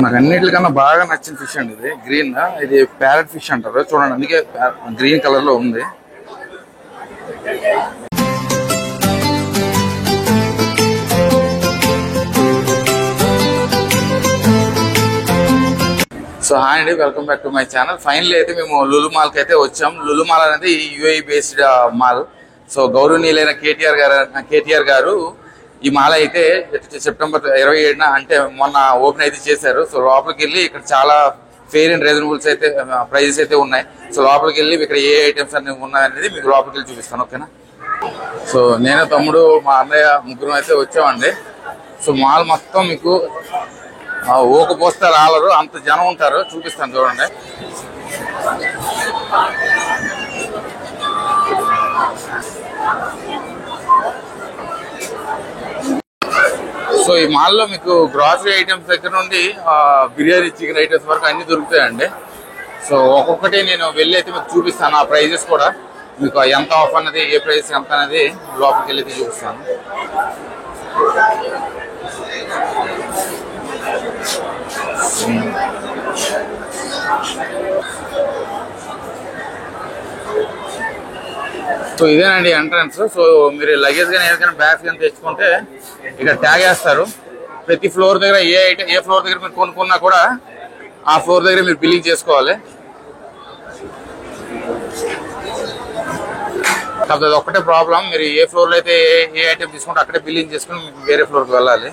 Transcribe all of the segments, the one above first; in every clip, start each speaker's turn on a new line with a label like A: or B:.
A: నాకు అన్నిటికన్నా బాగా నచ్చిన ఫిష్ అండి ఇది గ్రీన్. ఇది ప్యారెట్ ఫిష్ అంటారు చూడండి, అందుకే గ్రీన్ కలర్ లో ఉంది. సో హాయ్ అండి, welcome back to my channel. Finally అయితే మేము లులు మాల్ కి అయితే వచ్చాం. లులు మాల్ అనేది యూఏఈ బేస్డ్ మాల్. సో గౌరవనీయులైన కేటీఆర్ గారు ఈ మాల్ అయితే సెప్టెంబర్ 27న అంటే మొన్న ఓపెన్ అయితే చేశారు. సో లోపలికి వెళ్ళి ఇక్కడ చాలా ఫెయిర్ అండ్ రీజనబుల్స్ అయితే ప్రైజెస్ అయితే ఉన్నాయి. సో లోపలికి వెళ్ళి ఇక్కడ ఏ ఐటమ్స్ అన్ని ఉన్నాయనేది మీకు లోపలికి వెళ్ళి చూపిస్తాను, ఓకేనా? సో నేను తమ్ముడు మా అన్నయ్య ముగ్గురు అయితే వచ్చామండి. సో మాల్ మొత్తం మీకు ఊకపోస్తే రాలరు, అంత జనం ఉంటారు. చూపిస్తాను చూడండి. సో ఈ మాల్లో మీకు గ్రాసరీ ఐటమ్స్ దగ్గర నుండి బిర్యానీ చికెన్ ఐటమ్స్ వరకు అన్ని దొరుకుతాయండి. సో ఒక్కొక్కటి నేను వెళ్ళి అయితే మీకు చూపిస్తాను. ఆ ప్రైజెస్ కూడా మీకు ఎంత ఆఫ్ అన్నది, ఏ ప్రైస్ ఎంత అనేది లోపలికి వెళ్ళి చూపిస్తాను. సో ఇదేనండి ఎంట్రన్స్. సో మీరు లగేజ్ కానీ ఏదైనా బ్యాగ్స్ కానీ తెచ్చుకుంటే ఇక్కడ ట్యాగ్ వేస్తారు. ప్రతి ఫ్లోర్ దగ్గర ఏ ఫ్లోర్ దగ్గర మీరు కొనుక్కున్నా కూడా ఆ ఫ్లోర్ దగ్గర మీరు బిల్లింగ్ చేసుకోవాలి. కాకపోతే ఒక్కటే ప్రాబ్లం, మీరు ఏ ఫ్లోర్లో అయితే ఏ ఐటమ్ తీసుకుంటే అక్కడే బిల్లింగ్ చేసుకుని మీకు వేరే ఫ్లోర్కి వెళ్ళాలి.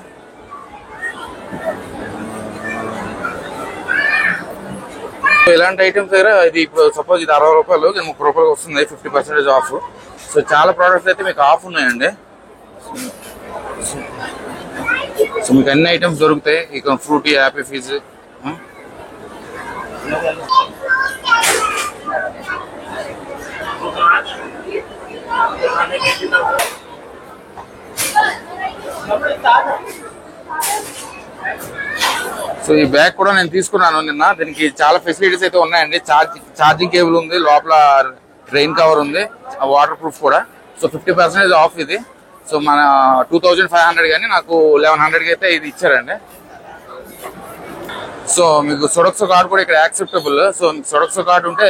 A: ఇలాంటి ఐటమ్స్ దగ్గర ఇది ఇప్పుడు సపోజ్ ఇది 60 రూపాయలు, 30 రూపాయలు వస్తుంది, 50% ఆఫ్. సో చాలా ప్రోడక్ట్స్ అయితే మీకు ఆఫ్ ఉన్నాయండి. సో మీకు అన్ని ఐటమ్స్ దొరుకుతాయి. ఇక ఫ్రూటీ, హ్యాపీ ఫిజ్, సో ఈ బ్యాగ్ కూడా నేను తీసుకున్నాను నిన్న. దీనికి చాలా ఫెసిలిటీస్ అయితే ఉన్నాయండి. ఛార్జింగ్ కేబుల్ ఉంది, లోపల రెయిన్ కవర్ ఉంది, వాటర్ ప్రూఫ్ కూడా. సో 50% ఆఫ్ ఇది. సో మన 2500 కానీ నాకు 1100కి అయితే ఇది ఇచ్చారండి. సో మీకు సొడక్సో కార్డు కూడా ఇక్కడ యాక్సెప్టబుల్. సో సొడక్సో కార్డు ఉంటే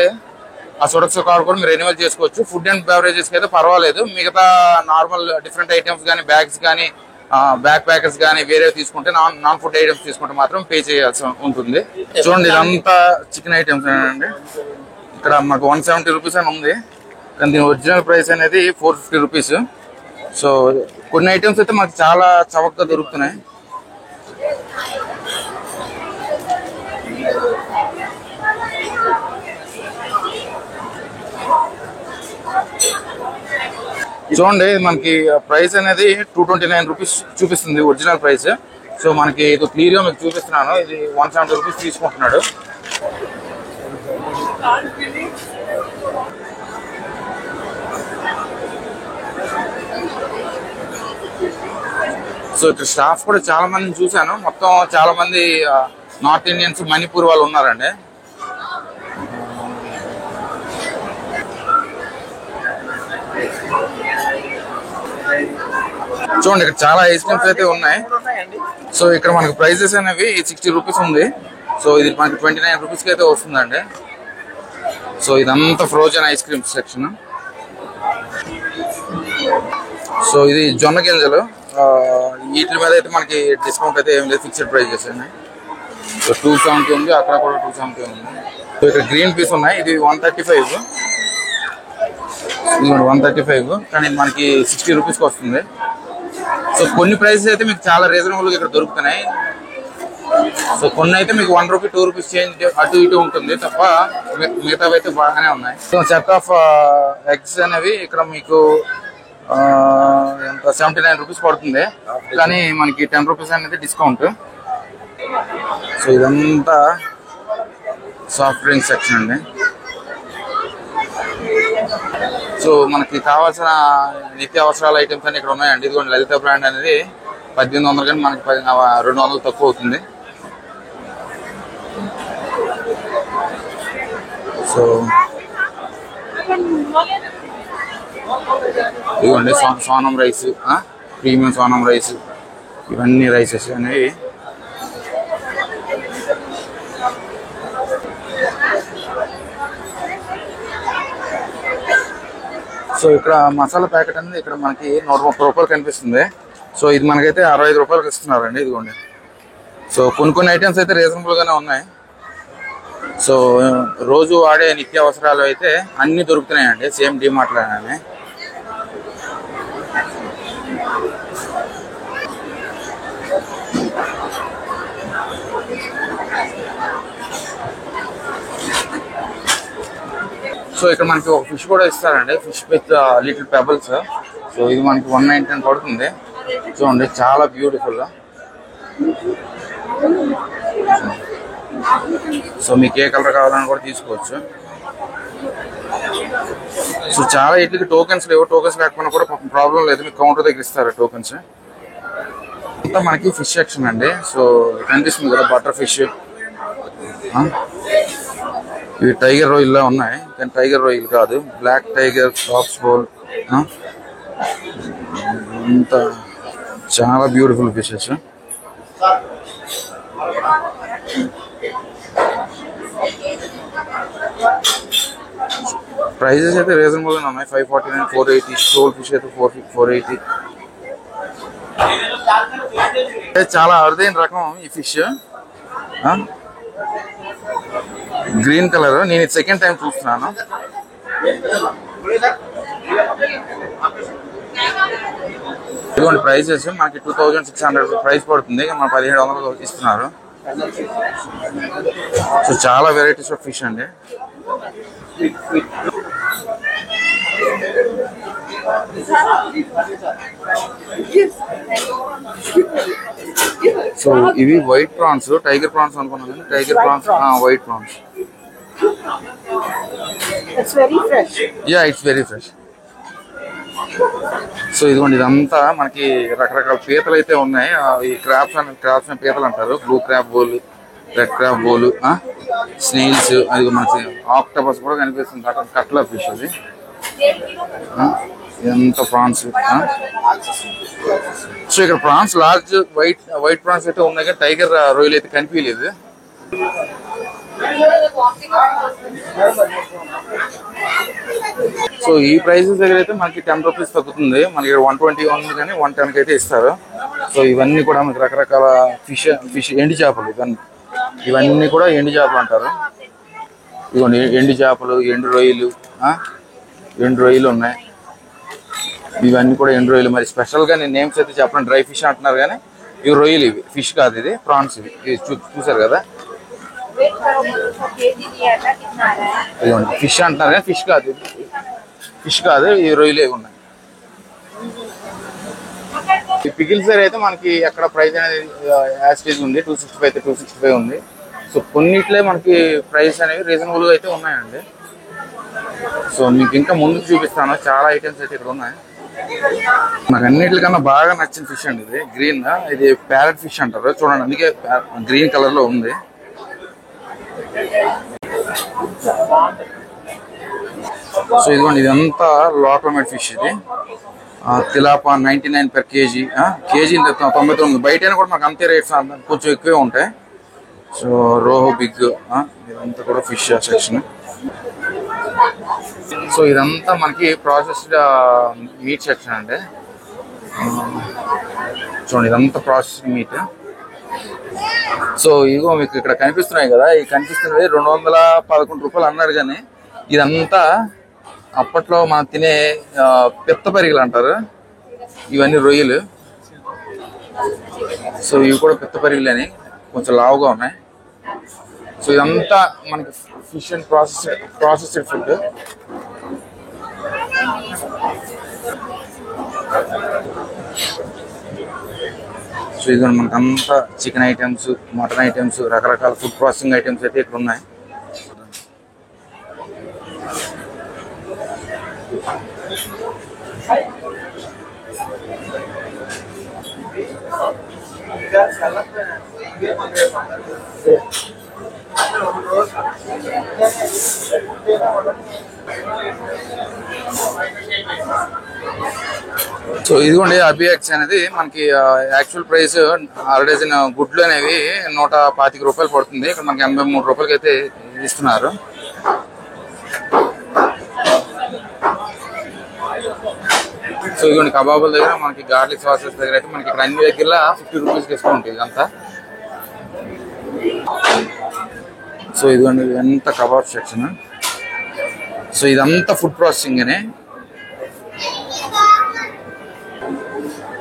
A: ఆ సొడక్సో కార్డు కూడా మీరు రెన్యువల్ చేసుకోవచ్చు. ఫుడ్ అండ్ బెవరేజెస్కి అయితే పర్వాలేదు. మిగతా నార్మల్ డిఫరెంట్ ఐటమ్స్ కానీ, బ్యాగ్స్ కానీ, బ్యాక్ ప్యాకర్స్ కానీ వేరే తీసుకుంటే, నాన్ ఫుడ్ ఐటమ్స్ తీసుకుంటే మాత్రం పే చేయాల్సి ఉంటుంది. చూడండి, ఇదంతా చికెన్ ఐటమ్స్ అండి. ఇక్కడ మాకు 170 రూపీస్ అని ఉంది, కానీ దీని ఒరిజినల్ ప్రైస్ అనేది 450 రూపీస్. సో కొన్ని ఐటమ్స్ అయితే మాకు చాలా చవకగా దొరుకుతున్నాయి. చూడండి, మనకి ప్రైస్ అనేది 229 రూపీస్ చూపిస్తుంది ఒరిజినల్ ప్రైస్. సో మనకి ఇది క్లియర్ గా మీకు చూపిస్తున్నాను. ఇది 170 రూపీస్ తీసుకుంటున్నాడు. సో ఇక్కడ స్టాఫ్ కూడా చాలా మందిని చూశాను. మొత్తం చాలా మంది నార్త్ ఇండియన్స్, మణిపూర్ వాళ్ళు ఉన్నారండి. చూడండి, ఇక్కడ చాలా ఐస్ క్రీమ్స్ అయితే ఉన్నాయి. సో ఇక్కడ మనకు ప్రైజెస్ అనేవి 60 రూపీస్ ఉంది. సో ఇది మనకి 29 రూపీస్కి అయితే వస్తుందండి. సో ఇదంతా frozen ice creams section. So ఇది జొన్న గింజలు. వీటి మీద అయితే మనకి డిస్కౌంట్ అయితే ఏం లేదు, ఫిక్స్డ్ ప్రైజెస్ అండి. సో 270 ఉంది, అక్కడ కూడా 270 ఉంది. సో ఇక్కడ గ్రీన్ పీస్ ఉన్నాయి. ఇది 135, 135, కానీ మనకి 60 రూపీస్కి వస్తుంది. సో కొన్ని ప్రైసెస్ అయితే మీకు చాలా రీజనబుల్గా ఇక్కడ దొరుకుతున్నాయి. సో కొన్ని అయితే మీకు 1 రూపీ 2 రూపీస్ చేంజ్ అటు ఇటు ఉంటుంది తప్ప మిగతావి అయితే బాగానే ఉన్నాయి. సో సెట్ ఆఫ్ ఎగ్స్ అనేవి ఇక్కడ మీకు ఎంత 79 రూపీస్ పడుతుంది, కానీ మనకి 10 రూపీస్ అనేది డిస్కౌంట్. సో ఇదంతా సాఫ్ట్ డ్రింక్ సెక్షన్ అండి. సో మనకి కావాల్సిన నిత్య అవసరాల ఐటమ్స్ అన్ని ఇక్కడ ఉన్నాయండి. ఇదిగోండి, లలిత బ్రాండ్ అనేది 1800, కానీ మనకి 200 తక్కువ అవుతుంది. సో ఇదిగోండి Sonam rice, premium Sonam rice, ఇవన్నీ రైసెస్ అనేవి సో ఇక్కడ మసాలా ప్యాకెట్ అనేది ఇక్కడ మనకి 130 రూపాయలు కనిపిస్తుంది. సో ఇది మనకైతే 65 రూపాయలకి ఇస్తున్నారండి. ఇదిగోండి. సో కొన్ని ఐటమ్స్ అయితే రీజనబుల్ గానే ఉన్నాయి. సో రోజు వాడే నిత్యావసరాలు అయితే అన్ని దొరుకుతున్నాయండి, సేమ్ డిమార్ట్ లోనే. సో ఇక్కడ మనకి ఒక ఫిష్ కూడా ఇస్తారండి, fish with little pebbles. So ఇది మనకి 199 పడుతుంది. చూడండి, చాలా బ్యూటిఫుల్. సో మీకు ఏ కలర్ కావాలని కూడా తీసుకోవచ్చు. సో చాలా వీటికి టోకెన్స్ లేవు, టోకెన్స్ లేకపోయినా కూడా ప్రాబ్లం లేదు, మీకు కౌంటర్ దగ్గర ఇస్తారు టోకెన్స్. అంతా మనకి ఫిష్ సెక్షన్ అండి. సో కనిపిస్తుంది కదా బటర్ ఫిష్, ఇవి టైగర్ రొయ్యల్లా ఉన్నాయి కానీ టైగర్ రొయ్యలు కాదు, బ్లాక్ టైగర్, టాప్స్ బోల్. అంతా చాలా బ్యూటిఫుల్ ఫిషెస్. ప్రైజెస్ అయితే రీజనబుల్ గా ఉన్నాయి. 549, 480. సోల్ ఫిష్ అయితే 480. చాలా అరుదైన రకం ఈ ఫిష్, గ్రీన్ కలర్. నేను ఇది సెకండ్ టైం చూస్తున్నాను. ఇదిగోండి ప్రైజెస్ మనకి 2600 ప్రైస్ పడుతుంది, మన 1700 ఇస్తున్నారు. సో చాలా వెరైటీస్ ఆఫ్ ఫిష్ అండి. సో ఇవి వైట్ ప్రాన్స్, టైగర్ ప్రాన్స్ అనుకున్నాను. Tiger prawns, white prawns. Yeah, it's very fresh. So ఇదిగోండి, ఇదంతా మనకి రకరకాల పీతలు అయితే ఉన్నాయి. ఈ క్రాప్స్ పీతలు అంటారు. బ్లూ క్రాప్ బోల్, రెడ్ క్రాప్ బోల్, స్నేల్స్, అది మనకి ఆక్టోపస్ కూడా కనిపిస్తుంది. కట్ల ఫిష్ అది. ఎంత ప్రాన్స్. సో ఇక్కడ ప్రాన్స్ లార్జ్ వైట్ ప్రాన్స్ అయితే ఉన్నాయి కానీ టైగర్ రొయ్యలు అయితే కనిపించలేదు. సో ఈ ప్రైసెస్ దగ్గర అయితే మనకి 10 రూపీస్ తగ్గుతుంది. మనకి 120 ఉంది కానీ 110కి అయితే ఇస్తారు. సో ఇవన్నీ కూడా మనకి రకరకాల ఫిష్ ఎండి చేపలు, ఇవన్నీ కూడా ఎండి చేపలు అంటారు. ఇదిగోండి ఎండు చేపలు, ఎండు రొయ్యలు ఉన్నాయి. ఇవన్నీ కూడా ఎండు రొయ్యలు. మరి స్పెషల్ గా నేను నేమ్స్ అయితే చెప్పను, డ్రై ఫిష్ అంటున్నారు కానీ ఇవి రొయ్యలు, ఇవి ఫిష్ కాదు, ఇది ప్రాన్స్. ఇవి చూసారు కదా, ఇదిగోండి ఫిష్ అంటున్నారు కానీ ఫిష్ కాదు, ఈ రొయ్యలు ఇవి ఉన్నాయి. ఈ పికిల్స్ అయితే మనకి ఎక్కడ ప్రైస్ అనేది యాస్టేజ్ ఉంది, 265 అయితే 265 ఉంది. సో కొన్నిట్లే మనకి ప్రైస్ అనేవి రీజనబుల్ గా అయితే ఉన్నాయండి. సో మీకు ఇంకా ముందుకు చూపిస్తాను, చాలా ఐటమ్స్ అయితే ఇక్కడ ఉన్నాయి. నాకు అన్నిటికన్నా బాగా నచ్చిన ఫిష్ అండి ఇది, గ్రీన్. ఇది ప్యారెట్ ఫిష్ అంటారు, చూడండి, అందుకే గ్రీన్ కలర్ లో ఉంది. సో ఇదిగోండి, ఇదంతా లోకల్ మేడ్ ఫిష్. ఇది తిలాపా 99 per kg. కేజీ 99. బయట కూడా మనకు అంతే రేట్స్, కొంచెం ఎక్కువే ఉంటాయి. సో రోహో బిగ్, ఇదంతా కూడా ఫిష్ సెక్షన్. సో ఇదంతా మనకి ప్రాసెస్డ్ మీట్ సెక్షన్ అండి. చూడండి, ఇదంతా ప్రాసెస్డ్ మీట్. సో ఇగో మీకు ఇక్కడ కనిపిస్తున్నాయి కదా, ఈ కనిపిస్తున్నది 211 రూపాయలు అన్నారు కానీ ఇదంతా అప్పట్లో మనం తినే పెద్ద పరిగెలు అంటారు. ఇవన్నీ రొయ్యలు. సో ఇవి కూడా పెద్ద పరిగెలు అని కొంచెం లావుగా ఉన్నాయి. సో ఇదంతా మనకి fish and processed food. So ఇది మనకు అంతా చికెన్ ఐటమ్స్, మటన్ ఐటమ్స్, రకరకాల ఫుడ్ ప్రాసెసింగ్ ఐటమ్స్ అయితే ఇక్కడ ఉన్నాయి. సో ఇదిగోండి, అబియాక్స్ అనేది మనకి యాక్చువల్ ప్రైస్ అరడజన్ గుడ్లు అనేవి 125 రూపాయలు పడుతుంది. ఇక్కడ మనకి 83 రూపాయలకి అయితే ఇస్తున్నారు. సో ఇదిగోండి కబాబుల దగ్గర మనకి గార్లిక్ సాసెస్ దగ్గర అయితే మనకి ఇక్కడ అన్ని దగ్గర 50 రూపీస్ డిస్కౌంట్ ఇదంతా. సో ఇదిగోండి ఎంత కబాబ్ సెక్షన్. సో ఇదంతా ఫుడ్ ప్రాసెసింగ్ అనే.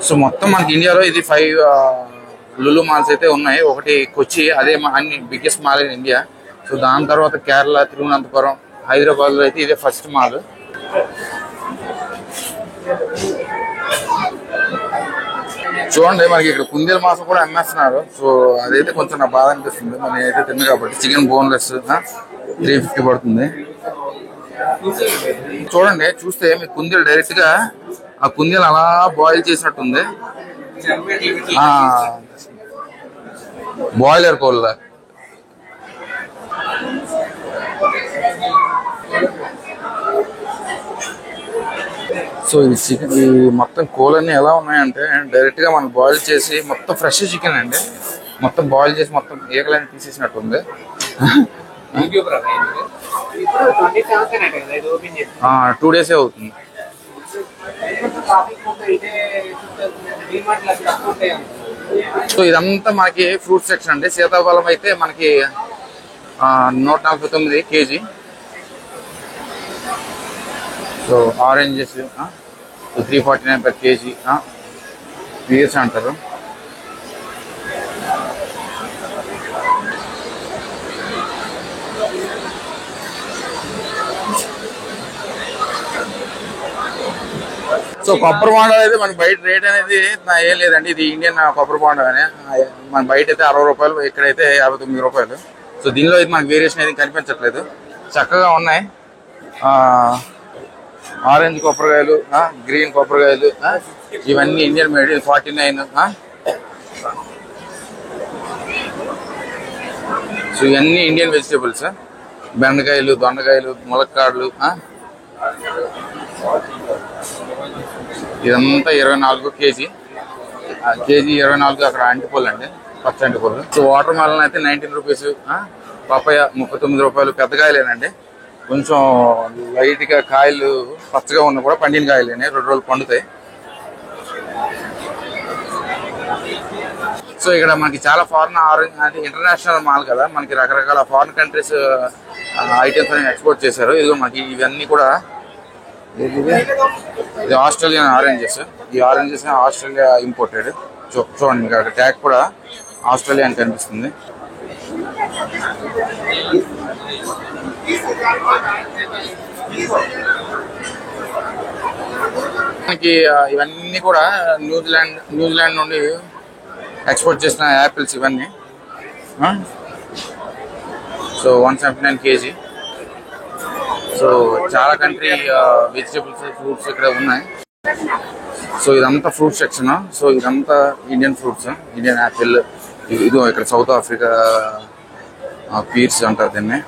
A: సో మొత్తం మనకి ఇండియాలో ఇది 5 లులు మాల్స్ అయితే ఉన్నాయి. ఒకటి కొచ్చి, అదే అన్ని biggest mall in India. So దాని తర్వాత కేరళ, తిరువనంతపురం, హైదరాబాద్లో అయితే ఇదే ఫస్ట్ మాల్. చూడండి మనకి ఇక్కడ కుందేలు మాంసం కూడా అమ్మేస్తున్నారు. సో అదైతే కొంచెం నా బాధ అనిపిస్తుంది. మనం అయితే తింది కాబట్టి. చికెన్ బోన్లెస్ 350 పడుతుంది. చూడండి, చూస్తే మీ కుందేలు డైరెక్ట్ గా ఆ కుందేలు అలా బాయిల్ చేసినట్టుంది. బాయిలర్ కోళ్ళ. సో ఈ చికెన్, ఈ మొత్తం కోళ్ళన్నీ ఎలా ఉన్నాయంటే డైరెక్ట్ గా మనం బాయిల్ చేసి మొత్తం ఫ్రెష్ చికెన్ అండి. మొత్తం బాయిల్ చేసి మొత్తం ఏకలైన తీసేసినట్టుంది. 2 days అవుతుంది. సో ఇదంతా మనకి ఫ్రూట్ సెక్షన్ అండి. సీతాఫలం అయితే మనకి 149 kg. So oranges 349 per kg. Peers అంటారు. సో కొబ్బరి బోండా అయితే మన బయట రేట్ అనేది ఏం లేదండి. ఇది ఇండియన్ కొబ్బరి బోండా అని. మన బయట అయితే 60 రూపాయలు, ఇక్కడైతే 59 రూపాయలు. సో దీనిలో అయితే మనకు వేరియేషన్ అయితే కనిపించట్లేదు. చక్కగా ఉన్నాయి. ఆరెంజ్ కొబ్బరికాయలు, గ్రీన్ కొబ్బరికాయలు, ఇవన్నీ ఇండియన్ మేడ్. 49. సో ఇవన్నీ ఇండియన్ వెజిటేబుల్స్. బెండకాయలు, దొండకాయలు, ములక్కాడలు. ఇదంతా 24 kg. కేజీ 24. అక్కడ అంటిపళ్ళు అండి, పచ్చ అంటిపళ్ళు. సో వాటర్ మెలన్ అయితే 19 రూపీస్. పపాయ 39 రూపాయలు. పెద్ద కాయలేనండి, కొంచెం లైట్ గా కాయలు పచ్చగా ఉన్నా కూడా పండిన కాయలేనే, 2 రోజులు పండుతాయి. సో ఇక్కడ మనకి చాలా ఫారెన్, అంటే ఇంటర్నేషనల్ మాల్ కదా, మనకి రకరకాల ఫారెన్ కంట్రీస్ ఐటమ్స్ అని ఎక్స్పోర్ట్ చేశారు. ఇదిగో మనకి ఇవన్నీ కూడా, ఇది ఆస్ట్రేలియన్ ఆరెంజెస్. ఈ ఆరెంజెస్ ఆస్ట్రేలియా ఇంపోర్టెడ్. చూడండి మీకు అక్కడ ట్యాగ్ కూడా ఆస్ట్రేలియా అని కనిపిస్తుంది. మనకి ఇవన్నీ కూడా న్యూజిలాండ్ నుండి ఎక్స్పోర్ట్ చేసిన యాపిల్స్ ఇవన్నీ. So 179 kg. సో చాలా కంట్రీ వెజిటేబుల్స్, ఫ్రూట్స్ ఇక్కడ ఉన్నాయి. సో ఇదంతా ఫ్రూట్ సెక్షన్. సో ఇదంతా ఇండియన్ ఫ్రూట్స్, ఇండియన్ యాపిల్. ఇదో ఇక్కడ సౌత్ ఆఫ్రికా పీర్స్ అంటారు దీన్ని.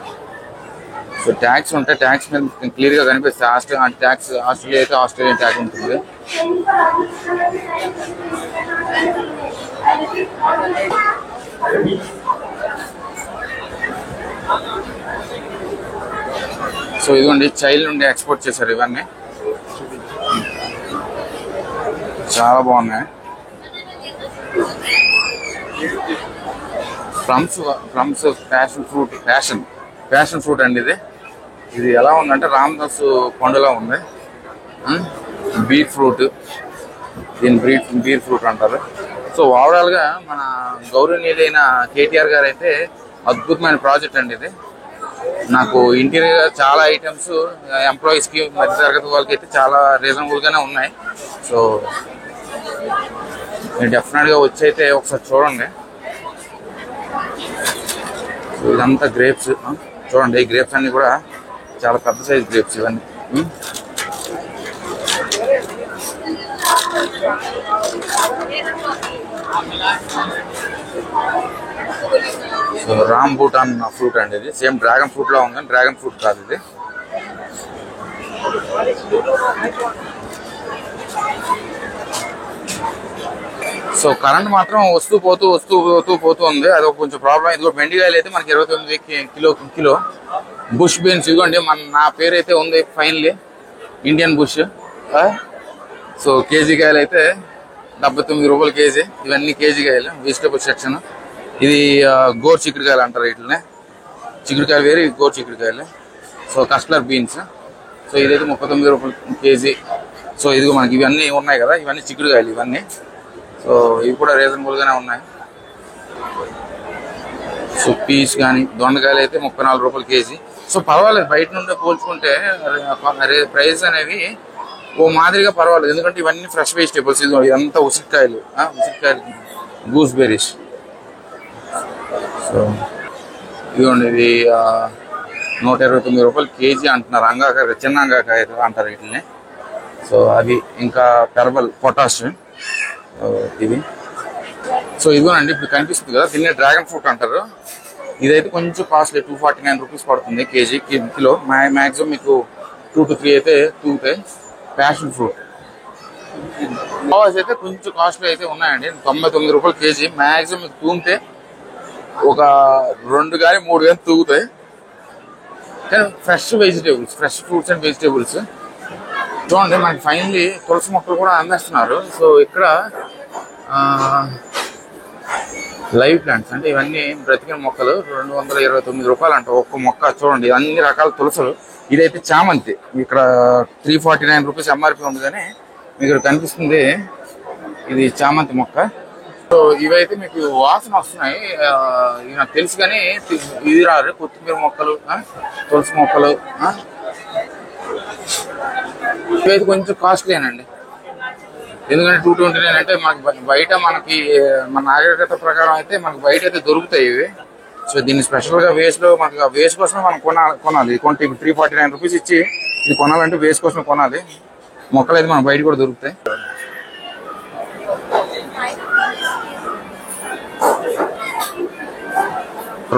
A: సో ట్యాక్స్ ఉంటాయి, ట్యాక్స్ మీద క్లియర్ గా కనిపిస్తాయి. ట్యాక్స్ ఆస్ట్రేలియా అయితే ఆస్ట్రేలియన్ ట్యాగ్ ఉంటుంది. సో ఇదిగోండి చైల్డ్ నుండి ఎక్స్పోర్ట్ చేశారు ఇవన్నీ. చాలా బాగున్నాయి. ప్లమ్స్ ప్యాషన్ ఫ్రూట్ అండి. ఇది ఎలా ఉందంటే రామదాస్ పండులా ఉంది. బీర్ ఫ్రూట్, దీని బీర్ ఫ్రూట్ అంటారు. సో ఓవరాల్ గా మన గౌరవనీయులైన కేటీఆర్ గారు అయితే అద్భుతమైన ప్రాజెక్ట్ అండి ఇది. నాకు ఇంటీరియర్ చాలా ఐటమ్స్ ఎంప్లాయీస్ కి, మధ్య తరగతి వాళ్ళకి అయితే చాలా రీజనబుల్ గానే ఉన్నాయి. సో మీరు డెఫినెట్ గా వచ్చి అయితే ఒకసారి చూడండి. సో ఇదంతా గ్రేప్స్. చూడండి ఈ గ్రేప్స్ అన్ని కూడా చాలా పెద్ద సైజ్ గ్రేప్స్ ఇవన్నీ. సో రామ్ భూటాన్ ఫ్రూట్ అండి. ఇది సేమ్ డ్రాగన్ ఫ్రూట్ లా ఉంది, డ్రాగన్ ఫ్రూట్ కాదు ఇది. సో కరెంట్ మాత్రం వస్తూ పోతూ ఉంది. అది కొంచెం ప్రాబ్లం. ఇదిగో బెండికాయలు అయితే మనకి 29 కిలో. బుష్ బీన్స్ ఇదిగోండి. నా పేరు అయితే ఉంది finally, Indian bush. So KG కాయలు అయితే 79 రూపాయలు కేజీ. ఇవన్నీ కేజీ కాయలు, వెజిటేబుల్ సెక్షన్. ఇది గోరు చిక్కుడుకాయలు అంటారు వీటిని. చిక్కుడుకాయలు వేరే, గోరు చిక్కుడుకాయలు. So కస్టలర్ beans. సో ఇదైతే 39 రూపాయలు కేజీ. సో ఇదిగో మనకి ఇవన్నీ ఉన్నాయి కదా, ఇవన్నీ చిక్కుడుకాయలు ఇవన్నీ. సో ఇవి కూడా రీజనబుల్గానే ఉన్నాయి. సో పీస్ కానీ దొండకాయలు అయితే 34 రూపాయలు కేజీ. సో పర్వాలేదు, బయట నుండి పోల్చుకుంటే ప్రైస్ అనేవి ఓ మాదిరిగా పర్వాలేదు. ఎందుకంటే ఇవన్నీ ఫ్రెష్ వెజిటేబుల్స్. ఇదంతా ఉసిరికాయలు, గూస్బెర్రీస్. సో ఇదిగోండి, ఇది 129 రూపాయలు కేజీ అంటున్నారు. అంగాకాయ, చిన్న అంగాకాయ అంటారు వీటిని. సో అవి ఇంకా పెరబల్ పొటాష్ ఇది. సో ఇదిగోనండి, ఇప్పుడు కనిపిస్తుంది కదా, దీన్ని డ్రాగన్ ఫ్రూట్ అంటారు. ఇదైతే కొంచెం కాస్ట్లీ, 249 రూపీస్ పడుతుంది కేజీ, కిలో. మ్యాక్సిమం మీకు 2 to 3 అయితే తూగుతాయి. ప్యాషన్ ఫ్రూట్ అయితే కొంచెం కాస్ట్లీ అయితే ఉన్నాయండి, 99 రూపాయలు కేజీ. మ్యాక్సిమం మీకు తూగితే ఒక 2 కానీ 3 కానీ తూగుతాయి. కానీ fresh vegetables, fresh fruits and vegetables. చూడండి, మనకి ఫైనలీ తులసి మొక్కలు కూడా అందిస్తున్నారు. సో ఇక్కడ లైవ్ ప్లాంట్స్ అంటే ఇవన్నీ బ్రతికిన మొక్కలు 229 రూపాయలు అంట ఒక్క మొక్క. చూడండి, అన్ని రకాల తులసులు. ఇదైతే చామంతి, ఇక్కడ 349 రూపీస్ ఎంఆర్పి ఉంది. కానీ మీకు కనిపిస్తుంది ఇది చామంతి మొక్క. సో ఇవైతే మీకు వాసన వస్తున్నాయి, ఇవి నాకు తెలుసు. కానీ ఇది రాదు. కొత్తిమీర మొక్కలు, తులసి మొక్కలు ఇవైతే కొంచెం కాస్ట్లీనండి. ఎందుకంటే 229 అంటే మనకి బయట, మనకి మన నాగరికత ప్రకారం అయితే మనకి బయట అయితే దొరుకుతాయి ఇవి. సో దీన్ని స్పెషల్గా వేస్లో, మనకి ఆ వేస్ట్ కోసమే మనం కొనాలి. కొంటే 349 రూపీస్ ఇచ్చి ఇది కొనాలంటే వేస్ట్ కోసమే కొనాలి. మొక్కలు అయితే మనకు బయట కూడా దొరుకుతాయి.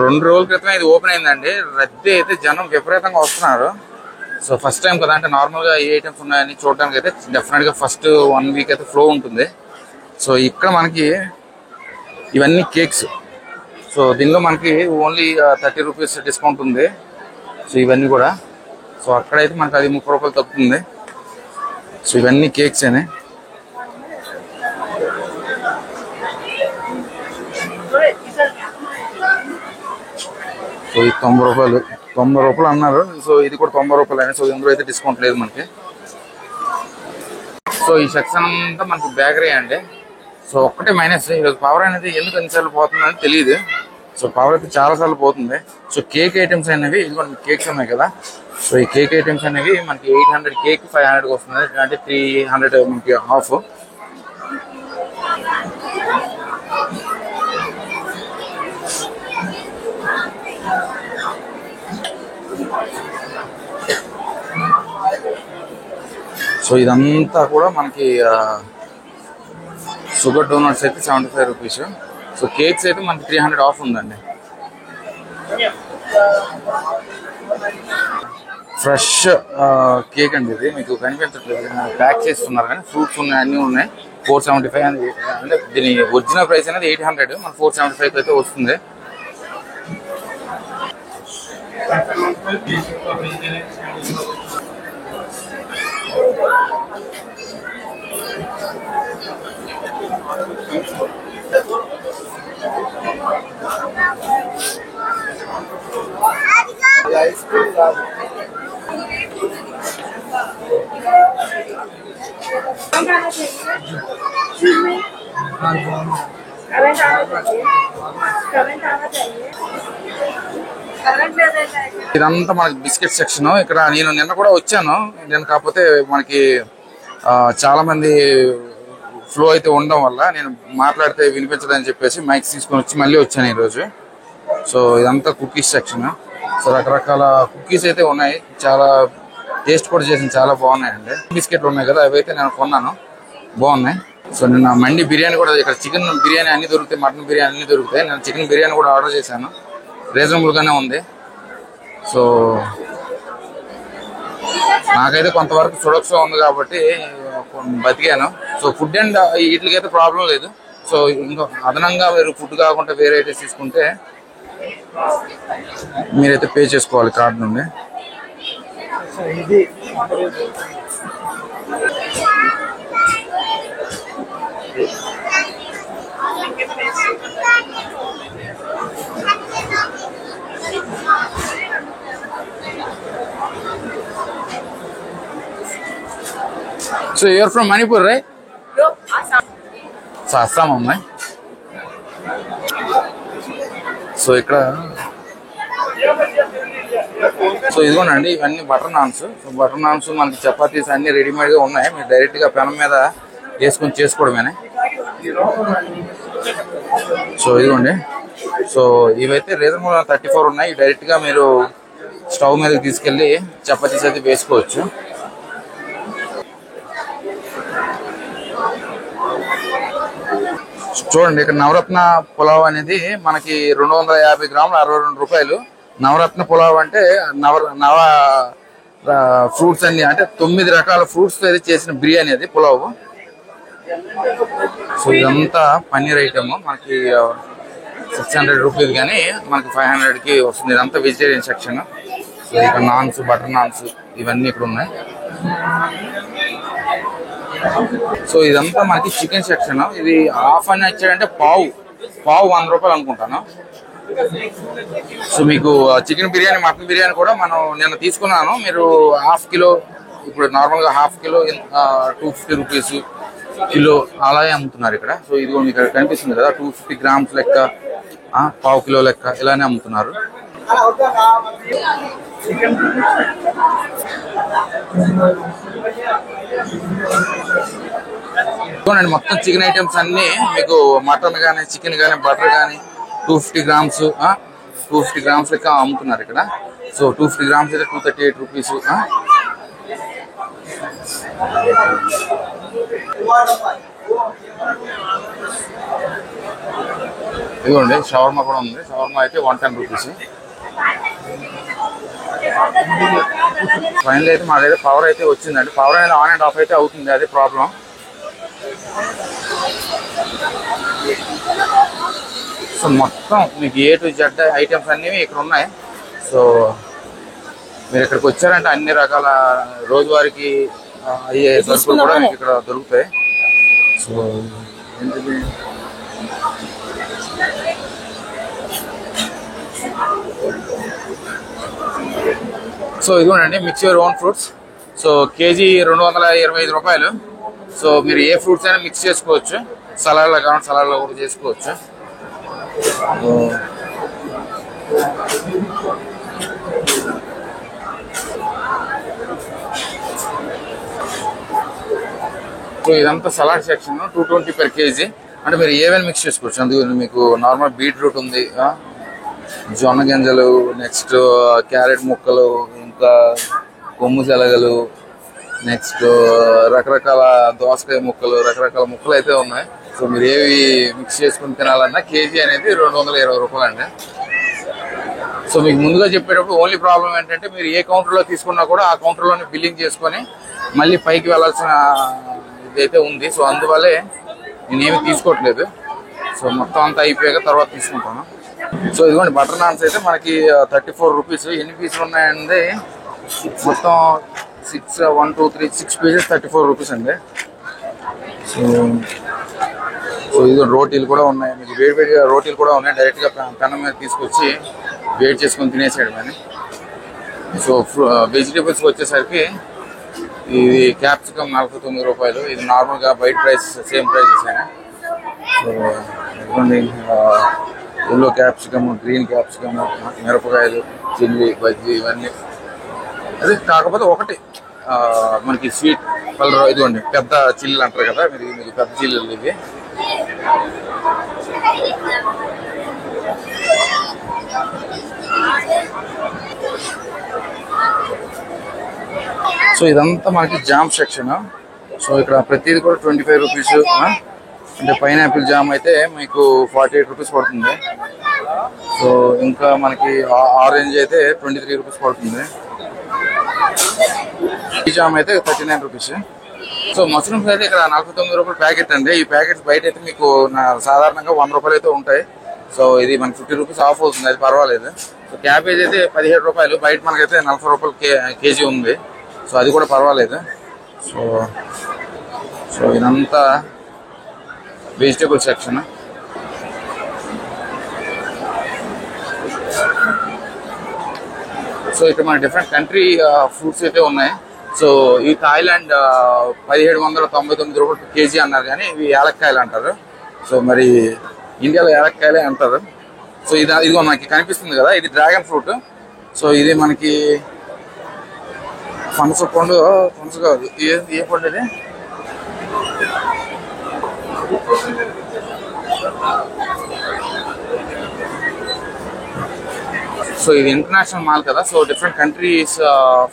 A: రెండు రోజుల క్రితం ఇది ఓపెన్ అయిందండి. రద్దీ అయితే జనం విపరీతంగా వస్తున్నారు. సో ఫస్ట్ టైం కదా, అంటే నార్మల్గా ఏ ఐటమ్స్ ఉన్నాయని చూడడానికి అయితే డెఫినెట్గా ఫస్ట్ 1 వీక్ అయితే ఫ్లో ఉంటుంది. సో ఇక్కడ మనకి ఇవన్నీ కేక్స్. సో దీనిలో మనకి ఓన్లీ 30 రూపీస్ డిస్కౌంట్ ఉంది. సో ఇవన్నీ కూడా. సో అక్కడైతే మనకి అది 30 రూపాయలు తగ్గుతుంది. సో ఇవన్నీ కేక్స్ అని. సో ఇది 90 రూపాయలు అన్నారు. సో ఇది కూడా 90 రూపాయలు అయినా. సో ఇందులో అయితే డిస్కౌంట్ లేదు మనకి. సో ఈ సెక్షన్ అంతా మనకి బేకరీ అండి. సో ఒక్కటే మైనస్, ఈరోజు పవర్ అనేది ఎందుకు ఎన్నిసార్లు పోతుందని తెలియదు. సో పవర్ అయితే చాలా సార్లు పోతుంది. సో కేక్ ఐటమ్స్ అనేవి, ఇది కూడా కేక్స్ ఉన్నాయి కదా. సో ఈ కేక్ ఐటమ్స్ అనేవి మనకి 800 కేక్ 500కి వస్తుంది. అంటే 300 మనకి హాఫ్. సో ఇదంతా కూడా మనకి షుగర్ డోనట్స్ అయితే 75 రూపీస్. సో కేక్స్ అయితే మనకి 300 ఆఫ్ ఉందండి. ఫ్రెష్ కేక్ అండి ఇది. మీకు కనిపించట్లేదు, ప్యాక్ చేస్తున్నారు కానీ ఫ్రూట్స్ ఉన్నాయి, అన్నీ ఉన్నాయి. 475 అంటే దీని ఒరిజినల్ ప్రైస్ అనేది 800, మన 475 అయితే వస్తుంది. ఇదంతా మనకి బిస్కెట్ సెక్షన్. ఇక్కడ నేను నిన్న కూడా వచ్చాను. నేను కాకపోతే మనకి చాలా మంది ఫ్లో అయితే ఉండడం వల్ల నేను మాట్లాడితే వినిపించదని చెప్పేసి మైక్ తీసుకొని వచ్చి మళ్ళీ వచ్చాను ఈరోజు. సో ఇదంతా కుకీస్ సెక్షన్. సో రకరకాల కుకీస్ అయితే ఉన్నాయి, చాలా టేస్ట్ కూడా చేసిన చాలా బాగున్నాయండి. బిస్కెట్లు ఉన్నాయి కదా, అవి అయితే నేను కొన్నాను, బాగున్నాయి. సో నిన్న మండి బిర్యానీ కూడా, ఇక్కడ చికెన్ బిర్యానీ అన్ని దొరుకుతాయి, మటన్ బిర్యానీ అన్ని దొరుకుతాయి. నేను చికెన్ బిర్యానీ కూడా ఆర్డర్ చేశాను, రీజనబుల్గానే ఉంది. సో నాకైతే కొంతవరకు సురక్ష ఉంది కాబట్టి బతికాను. సో ఫుడ్ అండ్ వీటికైతే ప్రాబ్లం లేదు. సో ఇంకా అదనంగా మీరు ఫుడ్ కాకుండా వేరే ఐటమ్స్ తీసుకుంటే మీరైతే పే చేసుకోవాలి కార్డు నుండి. So you're from Manipur, right?
B: No, Assam.
A: So Assam అమ్మాయి. సో ఇక్కడ ఇదిగోనండి ఇవన్నీ butter naans. So butter naans మనకి చపాతీస్ అన్ని రెడీమేడ్ గా ఉన్నాయి. మీరు డైరెక్ట్ గా పెనం మీద వేసుకొని చేసుకోవడమేనే. సో ఇదిగోండి. సో ఇవైతే రీజనబుల్ 34 ఉన్నాయి. డైరెక్ట్ గా మీరు స్టవ్ మీదకి తీసుకెళ్లి చపాతీస్ అయితే వేసుకోవచ్చు. చూడండి ఇక్కడ నవరత్న పులావ్ అనేది మనకి 250 గ్రాములు 62 రూపాయలు. నవరత్న పులావ్ అంటే నవ ఫ్రూట్స్ అన్ని అంటే 9 రకాల ఫ్రూట్స్ తో చేసిన బిర్యానీ అది పులావ్. సో ఇదంతా పన్నీర్ ఐటమ్ మనకి 600 రూపీస్ కానీ మనకి 500 కి వస్తుంది. ఇదంతా వెజిటేరియన్ సెక్షన్. సో ఇక్కడ నాన్స్ బటర్ నాన్స్ ఇవన్నీ ఇక్కడ ఉన్నాయి. సో ఇదంతా మనకి చికెన్ సెక్షన్. ఇది హాఫ్ అని వచ్చాడంటే పావు 100 రూపాయలు అనుకుంటాను. సో మీకు చికెన్ బిర్యానీ మటన్ బిర్యానీ కూడా మనం నిన్న తీసుకున్నాను. మీరు హాఫ్ కిలో ఇప్పుడు నార్మల్ గా హాఫ్ కిలో 250 రూపీస్ కిలో అలాగే అమ్ముతున్నారు ఇక్కడ. సో ఇది ఇక్కడ కనిపిస్తుంది కదా 250 గ్రామ్స్ లెక్క పావు కిలో లెక్క ఇలానే అమ్ముతున్నారు. చూడండి మొత్తం చికెన్ ఐటమ్స్ అన్ని మీకు మటన్ కానీ చికెన్ కానీ బటర్ కానీ 250 గ్రామ్స్ 250 గ్రామ్స్ లెక్క అమ్ముతున్నారు ఇక్కడ. సో 250 గ్రామ్స్ అయితే 238 రూపీస్. ఇదిగోండి షవర్మా కూడా ఉంది. షవర్మా అయితే 110 రూపీస్. ఫైనల్ అయితే మా దగ్గర పవర్ అయితే వచ్చిందండి. పవర్ అనేది ఆన్ అండ్ ఆఫ్ అయితే అవుతుంది, అదే ప్రాబ్లం. సో మొత్తం మీకు A to Z ఐటమ్స్ అన్నీ ఇక్కడ ఉన్నాయి. సో మీరు ఇక్కడికి వచ్చారంటే అన్ని రకాల రోజువారికి అయ్యే సరుకులు కూడా మీకు ఇక్కడ దొరుకుతాయి. సో ఏంటిది సో ఇదిగోనండి mix your own fruits. So KG 225 రూపాయలు. సో మీరు ఏ ఫ్రూట్స్ అయినా మిక్స్ చేసుకోవచ్చు. సలాడ్లో కావాలి సలాడ్లో కూడా చేసుకోవచ్చు. సో ఇదంతా సలాడ్ సెక్షన్ 220 per kg. అంటే మీరు ఏవైనా మిక్స్ చేసుకోవచ్చు. అందుకు మీకు నార్మల్ బీట్రూట్ ఉంది, జొన్న గింజలు, నెక్స్ట్ క్యారెట్ ముక్కలు, ఇంకా కొమ్ము శనగలు, నెక్స్ట్ రకరకాల దోసకాయ ముక్కలు, రకరకాల ముక్కలు అయితే ఉన్నాయి. సో మీరు ఏవి మిక్స్ చేసుకుని తినాలన్నా కేజీ అనేది 220 రూపాయలు అండి. సో మీకు ముందుగా చెప్పేటప్పుడు ఓన్లీ ప్రాబ్లం ఏంటంటే మీరు ఏ కౌంటర్లో తీసుకున్నా కూడా ఆ కౌంటర్లోనే బిల్లింగ్ చేసుకొని మళ్ళీ పైకి వెళ్ళాల్సిన ఇదైతే ఉంది. సో అందువల్లే నేనేమి తీసుకోవట్లేదు. సో మొత్తం అంతా అయిపోయాక తర్వాత తీసుకుంటాను. సో ఇదిగోండి బటర్ నాన్స్ అయితే మనకి 34 రూపీస్. ఎన్ని పీసులు ఉన్నాయండి మొత్తం 6 1 2 3 6 పీసెస్ 34 రూపీస్ అండి. సో ఇదిగో రోటీలు కూడా ఉన్నాయి. మీకు వేడివేడిగా రోటీలు కూడా ఉన్నాయి. డైరెక్ట్గా పెనం మీద తీసుకొచ్చి వేడి చేసుకొని తినేసేయడం అని. సో వెజిటేబుల్స్కి వచ్చేసరికి ఇది క్యాప్సికమ్ 49 రూపాయలు. ఇది నార్మల్గా బయట ప్రైస్ సేమ్ ప్రైసెస్ అయినా. సో ఇదిగోండి ఎల్లో క్యాప్సికమ్, గ్రీన్ క్యాప్సికమ్, మిరపకాయలు, చిల్లీ, బజ్జీ ఇవన్నీ. అదే కాకపోతే ఒకటి మనకి స్వీట్ కలర్ ఇదిగోండి పెద్ద చిల్లీలు అంటారు కదా, మీకు పెద్ద చిల్లీలు ఇవి. సో ఇదంతా మనకి జామ్ సెక్షన్. సో ఇక్కడ ప్రతిదీ కూడా 25 రూపీస్. అంటే పైనాపిల్ జామ్ అయితే మీకు 48 రూపీస్ పడుతుంది. సో ఇంకా మనకి ఆరెంజ్ అయితే 23 రూపీస్ పడుతుంది. ఈ జామ్ అయితే 39 రూపీస్. సో మష్రూమ్స్ అయితే ఇక్కడ 49 రూపాయలు ప్యాకెట్ అండి. ఈ ప్యాకెట్స్ బయట అయితే మీకు సాధారణంగా 100 రూపాయలు అయితే ఉంటాయి. సో ఇది మనకి 50 రూపీస్ ఆఫ్ అవుతుంది, అది పర్వాలేదు. సో క్యాబేజ్ అయితే 17 రూపాయలు, బయట మనకైతే 40 రూపాయలు కేజీ ఉంది. సో అది కూడా పర్వాలేదు. సో ఇదంతా వెజిటేబుల్ సెక్షన్. సో ఇక్కడ మన డిఫరెంట్ కంట్రీ ఫ్రూట్స్ అయితే ఉన్నాయి. సో ఈ థాయిలాండ్ 1799 రూపాయలు కేజీ అన్నారు, కానీ ఇవి యాలక్కాయలు అంటారు. సో మరి ఇండియాలో యాలక్కాయలే అంటారు. సో ఇదిగో మనకి కనిపిస్తుంది కదా, ఇది డ్రాగన్ ఫ్రూట్. సో ఇది మనకి పనస పండు, పనస కాదు, ఏ పండు ఇది? సో ఇది ఇంటర్నేషనల్ మాల్ కదా, so different countries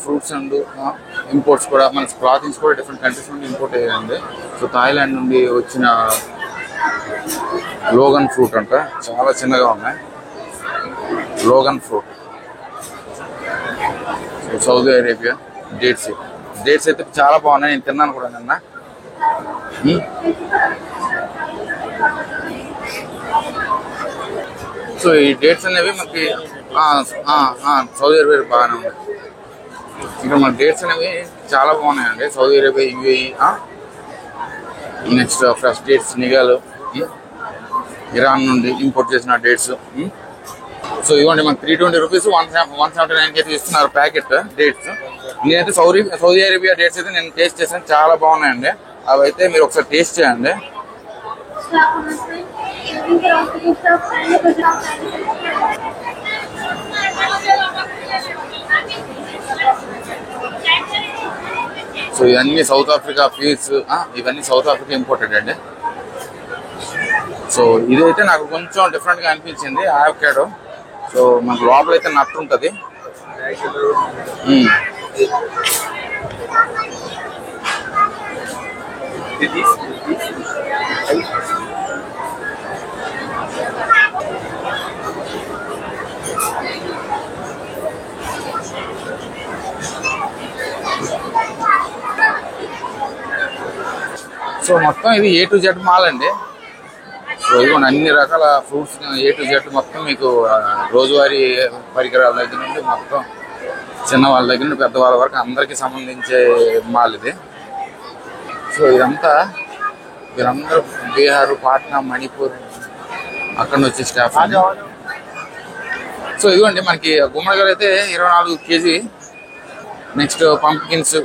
A: fruits and imports కూడా, మన క్లాతింగ్స్ కూడా డిఫరెంట్ కంట్రీస్ నుండి ఇంపోర్ట్ అయ్యాయండి. సో థాయిలాండ్ నుండి వచ్చిన లోగన్ ఫ్రూట్ అంట, చాలా చిన్నగా ఉన్నాయి. Logan fruit. So Saudi Arabia dates అయితే చాలా బాగున్నాయి, నేను తిన్నాను కూడా నిన్న. సో ఈ డేట్స్ అనేవి మనకి సౌదీ అరేబియా బాగానే ఉన్నాయి. ఇంకా మన డేట్స్ అనేవి చాలా బాగున్నాయండి. Saudi Arabia, UAE, next fresh dates నిఘాలు ఇరాన్ నుండి ఇంపోర్ట్ చేసిన డేట్స్. సో ఇవ్వండి మనకి 320 రూపీస్ 179 అయితే ఇస్తున్నారు ప్యాకెట్ డేట్స్. నేనైతే సౌదీ అరేబియా డేట్స్ అయితే నేను టేస్ట్ చేశాను, చాలా బాగున్నాయండి. అవి అయితే మీరు ఒకసారి టేస్ట్ చేయండి. సో ఇవన్నీ సౌత్ ఆఫ్రికా ఫీడ్స్, ఇవన్నీ సౌత్ ఆఫ్రికా ఇంపోర్టెడ్ అండి. సో ఇదైతే నాకు కొంచెం డిఫరెంట్గా అనిపించింది, ఆవకాడో. సో మనకు లోపలైతే నట్టు ఉంటుంది. సో మొత్తం ఇది A to Z మాల్ అండి. సో ఇదిగోండి అన్ని రకాల ఫ్రూట్స్ A to Z మొత్తం మీకు రోజువారీ పరికరాల దగ్గర నుండి మొత్తం చిన్న వాళ్ళ దగ్గర నుండి పెద్దవాళ్ళ వరకు అందరికీ సంబంధించే మాల్ ఇది. సో ఇదంతా వీరందరూ బీహార్, పాట్నా, మణిపూర్ అక్కడ నుంచి వచ్చే స్టాఫ్. సో ఇదిగోండి మనకి గుమ్మడికాయలు అయితే 24 కేజీ. నెక్స్ట్ పంప్కిన్స్,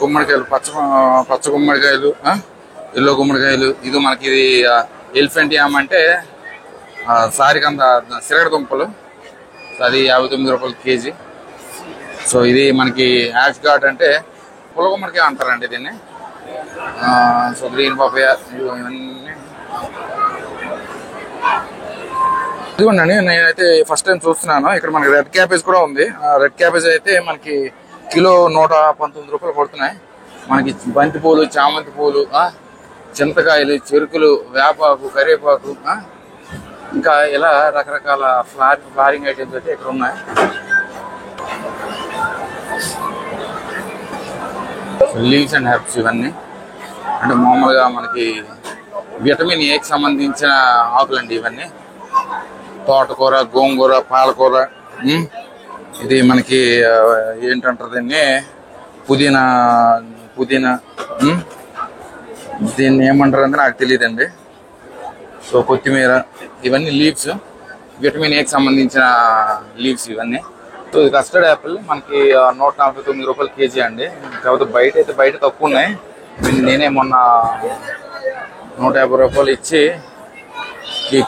A: గుమ్మడికాయలు, పచ్చ గుమ్మడికాయలు, ఎల్లో గుమ్మడికాయలు. ఇది మనకి ఇది ఎలిఫెంట్ యామ్ అంటే సారికంద సిరగడ దుంపలు, అది 59 రూపాయలు కేజీ. సో ఇది మనకి యాష్ గార్డ్ అంటే పుల్ల గుమ్మడికాయ అంటారండి దీన్ని. సో గ్రీన్ పాపయ ఇవన్నీ. ఇదిగోండి నేనైతే ఫస్ట్ టైం చూస్తున్నాను. ఇక్కడ మనకి రెడ్ క్యాబేజ్ కూడా ఉంది. రెడ్ క్యాబేజ్ అయితే మనకి కిలో 119 రూపాయలు పడుతున్నాయి. మనకి బంతి పూలు, చామంతి పూలు, చింతకాయలు, చెరుకులు, వేపాకు, కరివేపాకు, ఇంకా ఇలా రకరకాల ఫ్లారింగ్ ఐటమ్స్ అయితే ఇక్కడ ఉన్నాయి. లీవ్స్ అండ్ హెర్బ్స్ ఇవన్నీ అంటే మామూలుగా మనకి విటమిన్ ఏకి సంబంధించిన ఆకులండి ఇవన్నీ. తోటకూర, గోంగూర, పాలకూర, ఇది మనకి ఏంటంటారు దీన్ని, పుదీనా, దీన్ని ఏమంటారు అంటే నాకు తెలియదండి. సో కొత్తిమీర, ఇవన్నీ లీవ్స్, విటమిన్ ఏకి సంబంధించిన లీవ్స్ ఇవన్నీ. సో ఇది కస్టర్డ్ యాపిల్ మనకి 149 రూపాయలు కేజీ అండి. కాకపోతే బయట తక్కువ ఉన్నాయి. నేనే మొన్న 150 రూపాయలు ఇచ్చి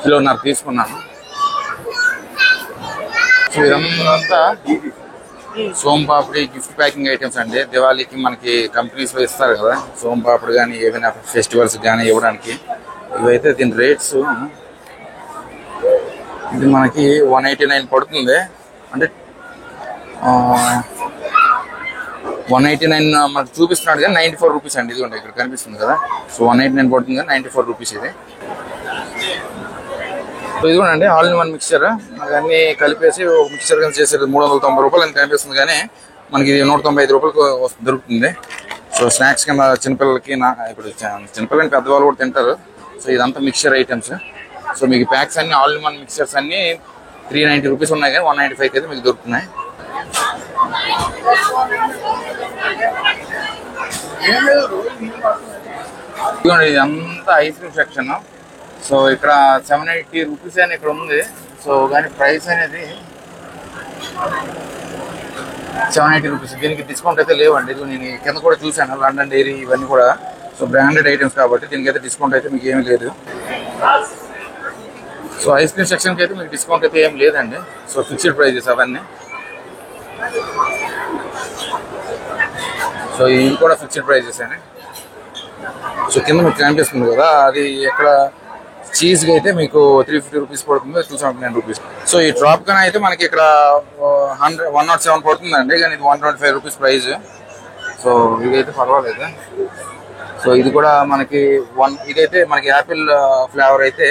A: కిలోన్నర తీసుకున్నాను. సో ఇదంతా సోంపాపిడి గిఫ్ట్ ప్యాకింగ్ ఐటమ్స్ అండి. దివాళీకి మనకి కంపెనీస్ ఇస్తారు కదా సోంపాపిడి కానీ ఏదైనా ఫెస్టివల్స్ కానీ ఇవ్వడానికి. ఇవైతే దీని రేట్స్ ఇది మనకి 189 పడుతుంది. అంటే 189 మనకు చూపిస్తున్నాడు కానీ 94 రూపీస్ అండి. ఇది ఇక్కడ కనిపిస్తుంది కదా. సో 189 పడుతుంది కానీ 94 రూపీస్ ఇది. సో ఇది కూడా అండి ఆల్ ఇన్ వన్ మిక్చర్. అన్నీ కలిపేసి ఒక మిక్చర్ కింద చేసేది 390 రూపాయలు అని కనిపిస్తుంది కానీ మనకి ఇది 195 రూపాయలకు దొరుకుతుంది. సో స్నాక్స్ కింద చిన్నపిల్లలకి, ఇప్పుడు చిన్నపిల్లలకి పెద్దవాళ్ళు కూడా తింటారు. సో ఇదంతా మిక్చర్ ఐటమ్స్. సో మీకు ప్యాక్స్ అన్ని ఆల్ ఇన్ వన్ మిక్చర్స్ అన్ని 390 రూపీస్ ఉన్నాయి కానీ 195 అయితే మీకు దొరుకుతున్నాయి. ఇదంతా ఐస్ క్రీమ్ సెక్షన్. సో ఇక్కడ 780 రూపీస్ అని ఇక్కడ ఉంది. సో కానీ ప్రైస్ అనేది ₹780. దీనికి డిస్కౌంట్ అయితే లేవండి. ఇది నేను కింద కూడా చూశాను, లండన్ డైరీ ఇవన్నీ కూడా. సో బ్రాండెడ్ ఐటమ్స్ కాబట్టి దీనికైతే డిస్కౌంట్ అయితే మీకు ఏమీ లేదు. సో ఐస్ క్రీమ్ సెక్షన్కి అయితే మీకు డిస్కౌంట్ అయితే ఏం లేదండి. సో ఫిక్స్డ్ ప్రైజెస్ అవన్నీ. సో ఇవి కూడా ఫిక్స్డ్ ప్రైజెస్ అండి. సో కింద మీకు కనిపిస్తుంది కదా, అది ఎక్కడ చీజ్కి అయితే మీకు ₹350 పడుతుంది, ₹279. సో ఈ డ్రాప్ కన్నా అయితే మనకి ఇక్కడ 107 పడుతుందండి, కానీ ఇది ₹125 ప్రైజ్. సో ఇదైతే పర్వాలేదు. సో ఇది కూడా మనకి ఇదైతే మనకి యాపిల్ ఫ్లేవర్ అయితే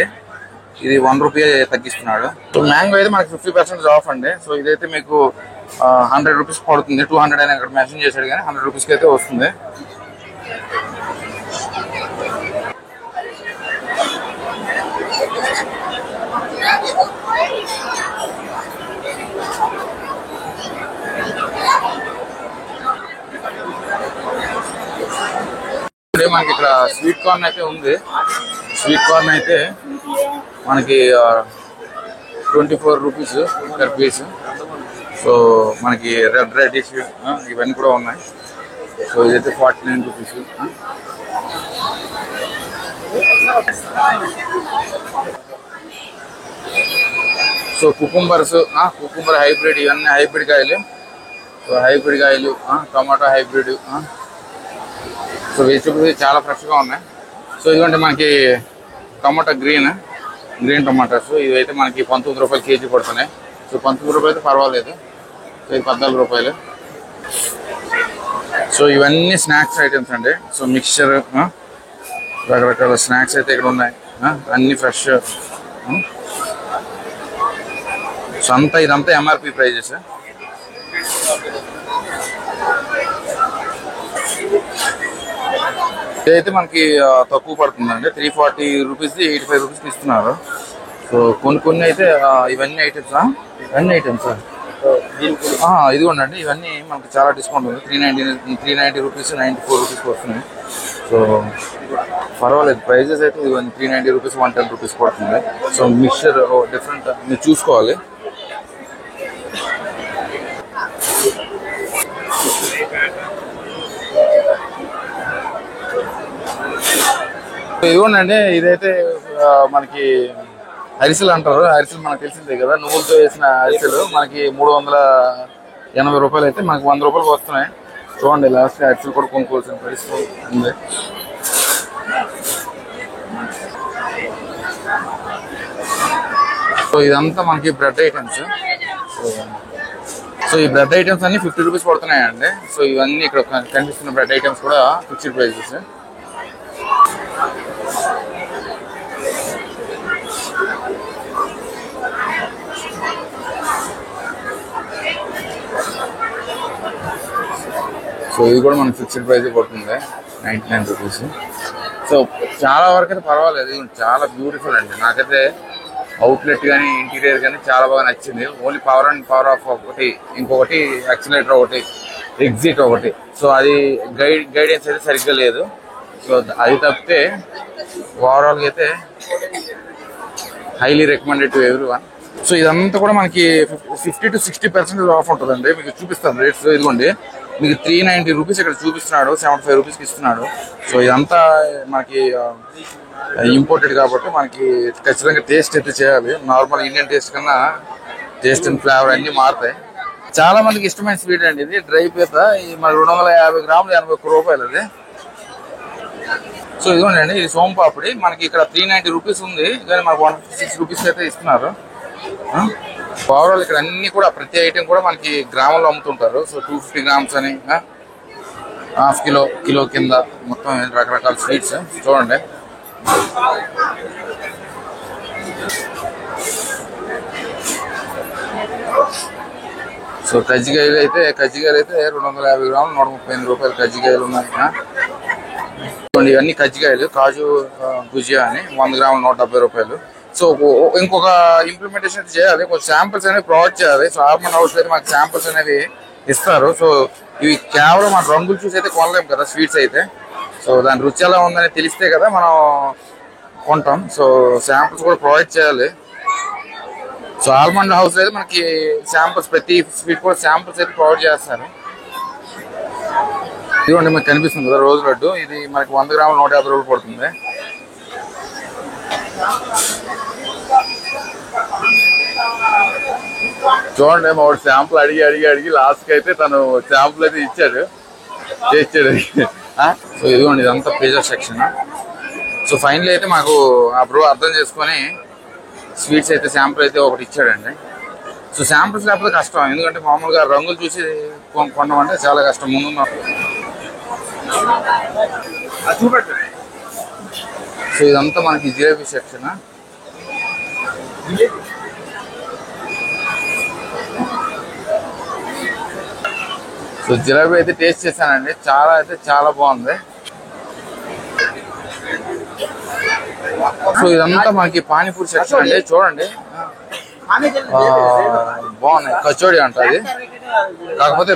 A: ఇది ₹1 తగ్గిస్తున్నాడు. సో మ్యాంగో అయితే మనకి 50% ఆఫ్ అండి. సో ఇదైతే మీకు ₹100 పడుతుంది. 200 అని అక్కడ మెన్షన్ చేశాడు, కానీ ₹100 అయితే వస్తుంది. మనకి ఇక్కడ స్వీట్ కార్న్ అయితే ఉంది. స్వీట్ కార్న్ అయితే మనకి ₹24 పర్ పీస్. సో మనకి రెడ్ రెడిష్ ఇవన్నీ కూడా ఉన్నాయి. సో ఇదైతే ₹49. సో కుకుంబర్ హైబ్రిడ్, ఇవన్నీ హైబ్రిడ్ కాయలు. సో హైబ్రిడ్ కాయలు, టమాటో హైబ్రిడ్. సో వెజిటబుల్స్ చాలా ఫ్రెష్గా ఉన్నాయి. సో ఇదిగోండి మనకి టమాటా గ్రీన్ టమాటాస్, ఇవైతే మనకి ₹19 కేజీ పడుతున్నాయి. సో ₹19 అయితే పర్వాలేదు. సో ఇది ₹14. సో ఇవన్నీ స్నాక్స్ ఐటమ్స్ అండి. సో మిక్చర్, రకరకాల స్నాక్స్ అయితే ఇక్కడ ఉన్నాయి, అన్ని ఫ్రెష్. సో ఇదంతా ఎంఆర్పి ప్రైజెస్. ఇదైతే మనకి తక్కువ పడుతుందండి. ₹340, ₹85 ఇస్తున్నారు. సో కొన్ని అయితే ఇవన్నీ ఐటమ్స్ ఇదిగోండి, ఇవన్నీ మనకి చాలా డిస్కౌంట్ ఉంది. ₹390, ₹94 వస్తున్నాయి. సో పర్వాలేదు ప్రైజెస్ అయితే. ఇవన్నీ ₹390, ₹110 పడుతుంది. సో మిక్చర్ డిఫరెంట్ మీరు చూసుకోవాలి. ఇదిగోండి, ఇదైతే మనకి అరిసెలు అంటారు. అరిసెలు మనకు తెలిసిందే కదా, నువ్వులతో వేసిన అరిసెలు మనకి ₹380 అయితే మనకి ₹100 వస్తున్నాయి. చూడండి, లాస్ట్ అరిసెలు కూడా కొనుక్కోవాల్సిన పరిస్థితి ఉంది. సో ఇదంతా మనకి బ్రెడ్ ఐటమ్స్. సో ఈ బ్రెడ్ ఐటమ్స్ అన్ని ₹50 పడుతున్నాయండి. సో ఇవన్నీ ఇక్కడ కనిపిస్తున్న బ్రెడ్ ఐటమ్స్ కూడా ఫిక్స్డ్ ప్రైజెస్. సో ఇది కూడా మనకి ఫిక్స్డ్ ప్రైస్ పడుతుంది, ₹99. సో చాలా వరకు అయితే పర్వాలేదు. చాలా బ్యూటిఫుల్ అండి. నాకైతే అవుట్లెట్ కానీ ఇంటీరియర్ కానీ చాలా బాగా నచ్చింది. ఓన్లీ పవర్ ఆఫ్ ఒకటి, ఇంకొకటి యాక్సిలేటర్ ఒకటి, ఎగ్జిట్ ఒకటి. సో అది గైడెన్స్ అయితే సరిగ్గా లేదు. సో అది తప్పితే ఓవరాల్గా అయితే highly recommended to everyone. So ఇదంతా కూడా మనకి 50 to 60% ఆఫ్ ఉంటుందండి. మీకు చూపిస్తాను రేట్స్. ఇదిగోండి, మీకు ₹390 ఇక్కడ చూపిస్తున్నాడు, ₹75 ఇస్తున్నాడు. సో ఇదంతా మనకి ఇంపోర్టెడ్ కాబట్టి మనకి ఖచ్చితంగా టేస్ట్ అయితే చేయాలి. నార్మల్ ఇండియన్ టేస్ట్ కన్నా టేస్ట్ అండ్ ఫ్లేవర్ అన్నీ మారుతాయి. చాలా మందికి ఇష్టమైన స్వీట్ అండి ఇది, డ్రై పీత. మన 250 గ్రాములు ₹81 అది. సో ఇదిగోండి, ఇది సోంపాపిడి. మనకి ఇక్కడ ₹390 ఉంది, కానీ మనకు ₹156 అయితే ఇస్తున్నారు. ఓవరాల్ ఇక్కడ అన్ని కూడా ప్రతి ఐటెం కూడా మనకి గ్రామంలో అమ్ముతుంటారు. సో 250 గ్రామ్స్ అని, ½ కిలో కింద మొత్తం రకరకాల స్వీట్స్. చూడండి, సో కజ్జికాయలు అయితే ₹250, ₹138 కజ్జికాయలు ఉన్నాయి. ఇవన్నీ కజ్జికాయలు, కాజు గుజియా అని 100 గ్రాములు ₹170. సో ఇంకొక ఇంప్లిమెంటేషన్ చేయాలి, కొంచెం శాంపిల్స్ అనేవి ప్రొవైడ్ చేయాలి. సో హార్మన్ హౌస్ అయితే మాకు శాంపిల్స్ అనేవి ఇస్తారు. సో ఇవి కేవలం మన రంగులు చూసి అయితే కొనలేము కదా స్వీట్స్ అయితే. సో దాని రుచి ఎలా ఉందని తెలిస్తే కదా మనం కొంటాం. సో శాంపిల్స్ కూడా ప్రొవైడ్ చేయాలి. సో ఆల్మండ్ హౌస్ అయితే మనకి శాంపుల్స్, ప్రతి స్వీట్ కూడా శాంపుల్స్ అయితే ప్రొవైడ్ చేస్తారు. ఇదిగోండి మీకు కనిపిస్తుంది కదా రోజు లడ్డు, ఇది మనకి 100 గ్రాములు 150 రూపాయలు పడుతుంది. చూడండి మా వాడు శాంపుల్ అడిగి లాస్ట్కి అయితే తను శాంపుల్ అయితే ఇచ్చాడు, చేసాడు. సో ఇదిగోండి ఇదంతా పిజ్జా సెక్షన్. సో ఫైనల్ అయితే మాకు ఆ బ్రో అర్థం చేసుకొని స్వీట్స్ అయితే శాంపుల్ అయితే ఒకటి ఇచ్చాడండి. సో శాంపుల్స్ లేకపోతే కష్టం, ఎందుకంటే మామూలుగా రంగులు చూసి కొనమంటే చాలా కష్టం. ముందు సో ఇదంతా మనకి జిలేబీ సెక్షన్. సో జిలేబీ అయితే టేస్ట్ చేశానండి, చాలా బాగుంది. సో ఇదంతా మనకి పానీపూరి సెక్షన్ అండి. చూడండి బాగున్నాయి, కచోడి అంటది. కాకపోతే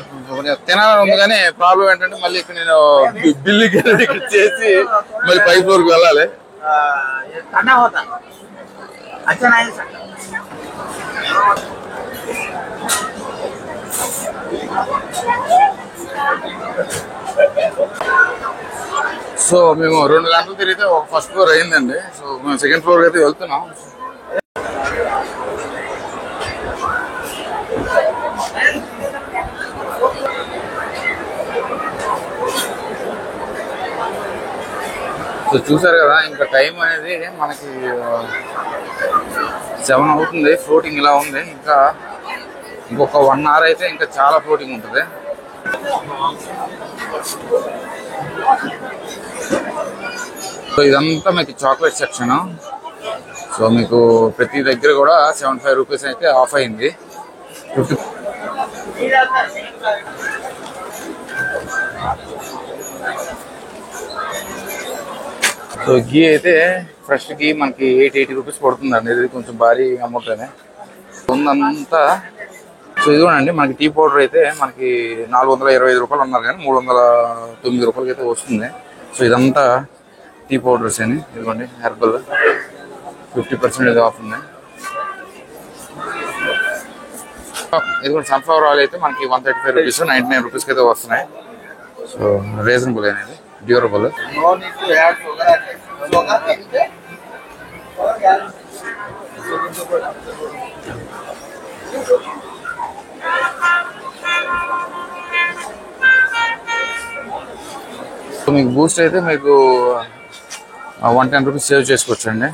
A: తినాలని ఉంది కానీ ప్రాబ్లం ఏంటంటే మళ్ళీ ఇక్కడ నేను బిల్లు ఇక్కడ చేసి మళ్ళీ పై ఫ్లోర్కి వెళ్ళాలి. సో మేము 2 గంటలు తిరిగితే ఒక ఫస్ట్ ఫ్లోర్ అయిందండి. సో మేము సెకండ్ ఫ్లోర్ అయితే వెళ్తున్నాం. సో చూసారు కదా, ఇంకా టైం అనేది మనకి 7 అవుతుంది. ఫ్లోటింగ్ ఇలా ఉంది, ఇంకా ఇంకొక 1 అవర్ అయితే ఇంకా చాలా ఫ్లోటింగ్ ఉంటుంది. సో ఇదంతా మీకు చాక్లెట్ సెక్షన్. సో మీకు ప్రతి దగ్గర కూడా 75 రూపీస్ అయితే ఆఫ్ అయింది. సో గీ అయితే ఫ్రెష్ గీ మనకి 80 రూపీస్ పడుతుందండి. ఇది కొంచెం భారీ అమౌంట్ అనే ఉందంతా. సో ఇదిగోనండి మనకి టీ పౌడర్ అయితే మనకి 425 రూపాయలు అన్నారు కానీ 309 రూపాయలకి అయితే వస్తుంది. సో ఇదంతా టీ పౌడర్స్ అని. ఇదిగోండి హెర్బల్ 50% ఆఫ్ ఉంది. ఇదిగోండి సన్ఫ్లవర్ ఆయిల్ అయితే మనకి 135 రూపీస్ 99 రూపీస్కి అయితే వస్తున్నాయి. సో రీజనబుల్ అనేది, డ్యూరబుల్. సో మీకు బూస్ట్ అయితే మీకు 110 రూపీస్ సేవ్ చేసుకోవచ్చు అండి.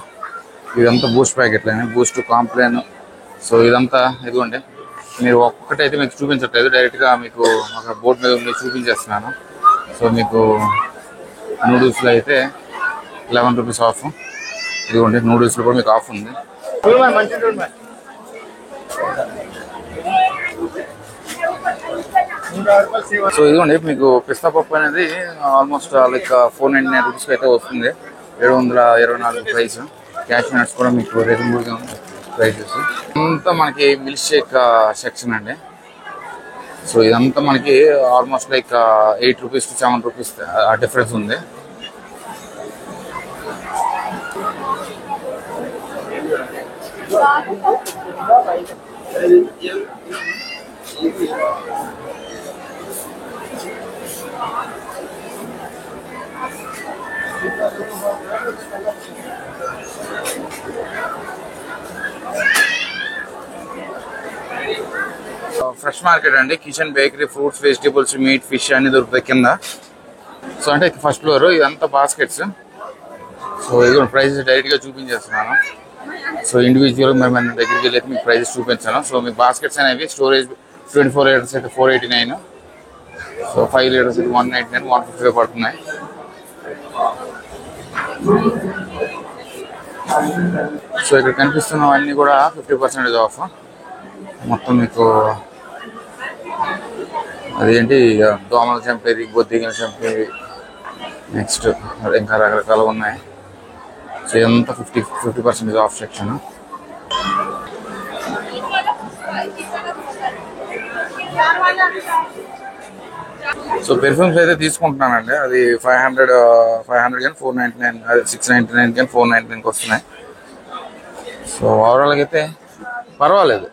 A: ఇదంతా బూస్ట్ ప్యాకెట్లేని, బూస్ట్ కాంప్లైన్. సో ఇదంతా ఇదిగోండి, మీరు ఒక్కటైతే మీకు చూపించట్లేదు, డైరెక్ట్గా మీకు ఒక బోర్డు మీద ఉండి చూపించేస్తున్నాను. సో మీకు నూడిల్స్లో అయితే 11 రూపీస్ ఆఫ్. ఇదిగోండి నూడిల్స్లో కూడా మీకు ఆఫ్ ఉంది. సో ఇదిగోండి మీకు పిస్తా పప్పు అనేది ఆల్మోస్ట్ లైక్ 499 రూపీస్కి అయితే వస్తుంది. 724 ప్రైస్. క్యాష్ నట్స్ కూడా మీకు రీజనబుల్గా ఉంది ప్రైసెస్. అంతా మనకి మిల్క్ షేక్ సెక్షన్ అండి. సో ఇదంతా మనకి almost like 8 rupees to 7 rupees difference ఉంది. ఫ్రెష్ మార్కెట్ అండి. Kitchen, bakery, fruits, vegetables, meet, fish అన్ని దొరుకుతాయి కింద. సో అంటే ఫస్ట్ ఫ్లోర్ ఇదంతా బాస్కెట్స్. సో ఇది ప్రైజెస్ డైరెక్ట్గా చూపించేస్తున్నాను. సో ఇండివిజువల్ మేము మన దగ్గరికి వెళ్ళి మీకు ప్రైజెస్ చూపించాను. సో మీకు బాస్కెట్స్ అనేవి స్టోరేజ్ 24 లీటర్స్ అయితే 489, సో 5 లీటర్స్ అయితే 199, 150 పడుతున్నాయి. సో ఇక్కడ కనిపిస్తున్నవన్నీ కూడా 50% ఆఫ్. మొత్తం మీకు అదేంటి దోమలు చంపేది, బొద్దిగలు చంపేది, నెక్స్ట్ ఇంకా రకరకాలు ఉన్నాయి. సో ఇదంతా 50% ఆఫ్ సెక్షన్. సో పెర్ఫ్యూమ్స్ అయితే తీసుకుంటున్నానండి. అది 500 కానీ 499, అది 699 కానీ 499కి వస్తున్నాయి. సో ఓవరాల్గా అయితే పర్వాలేదు.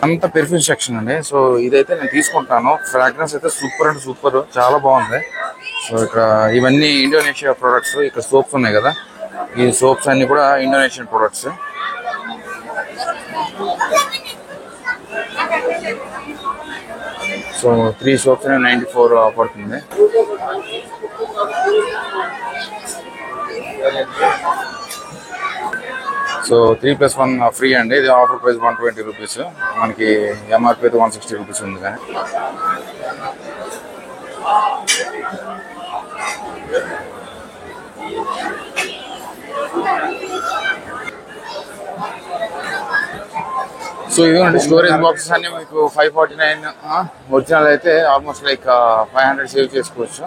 A: అంత పెర్ఫ్యూమ్ సెక్షన్ అండి. సో ఇదైతే నేను తీసుకుంటాను. ఫ్రాగ్రెన్స్ అయితే సూపర్ అంటే సూపర్, చాలా బాగుంది. సో ఇక్కడ ఇవన్నీ ఇండోనేషియా ప్రొడక్ట్స్. ఇక్కడ సోప్స్ ఉన్నాయి కదా, ఈ సోప్స్ అన్ని కూడా ఇండోనేషియన్ ప్రొడక్ట్స్. సో 3 సోప్స్ 94 పడుతుంది. సో 3+1 ఫ్రీ అండి. ఇది ఆఫర్ ప్రైస్ 120 రూపీస్. మనకి ఎంఆర్పీ అయితే 160 రూపీస్ ఉంది. కానీ సో ఇదిగోండి స్టోరేజ్ బాక్సెస్ అన్ని మీకు 549. ఒరిజినల్ అయితే ఆల్మోస్ట్ లైక్ 500 సేవ్ చేసుకోవచ్చు.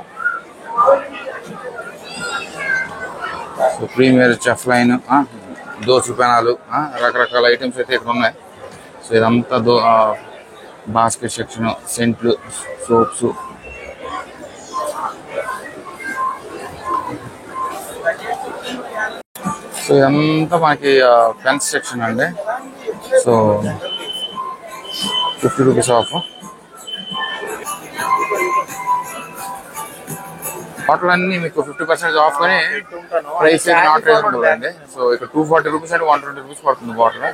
A: సో ప్రీమియర్, చెఫ్ లైన్, దోసు పెనాలు, రకరకాల ఐటమ్స్ అయితే ఇక్కడ ఉన్నాయి. సో ఇదంతా బాస్కెట్ సెక్షన్, సెంట్లు, సోప్స్. సో ఇదంతా మనకి పెన్స్ సెక్షన్ అండి. So 50 rupees of. బాటిల్ అన్ని మీకు 50% ఆఫ్ కానీ ప్రైస్ నాట్ రీజనబుల్ అండి. సో ఇక్కడ 240 రూపీస్ అంటే 120 రూపీస్ పడుతుంది bottle.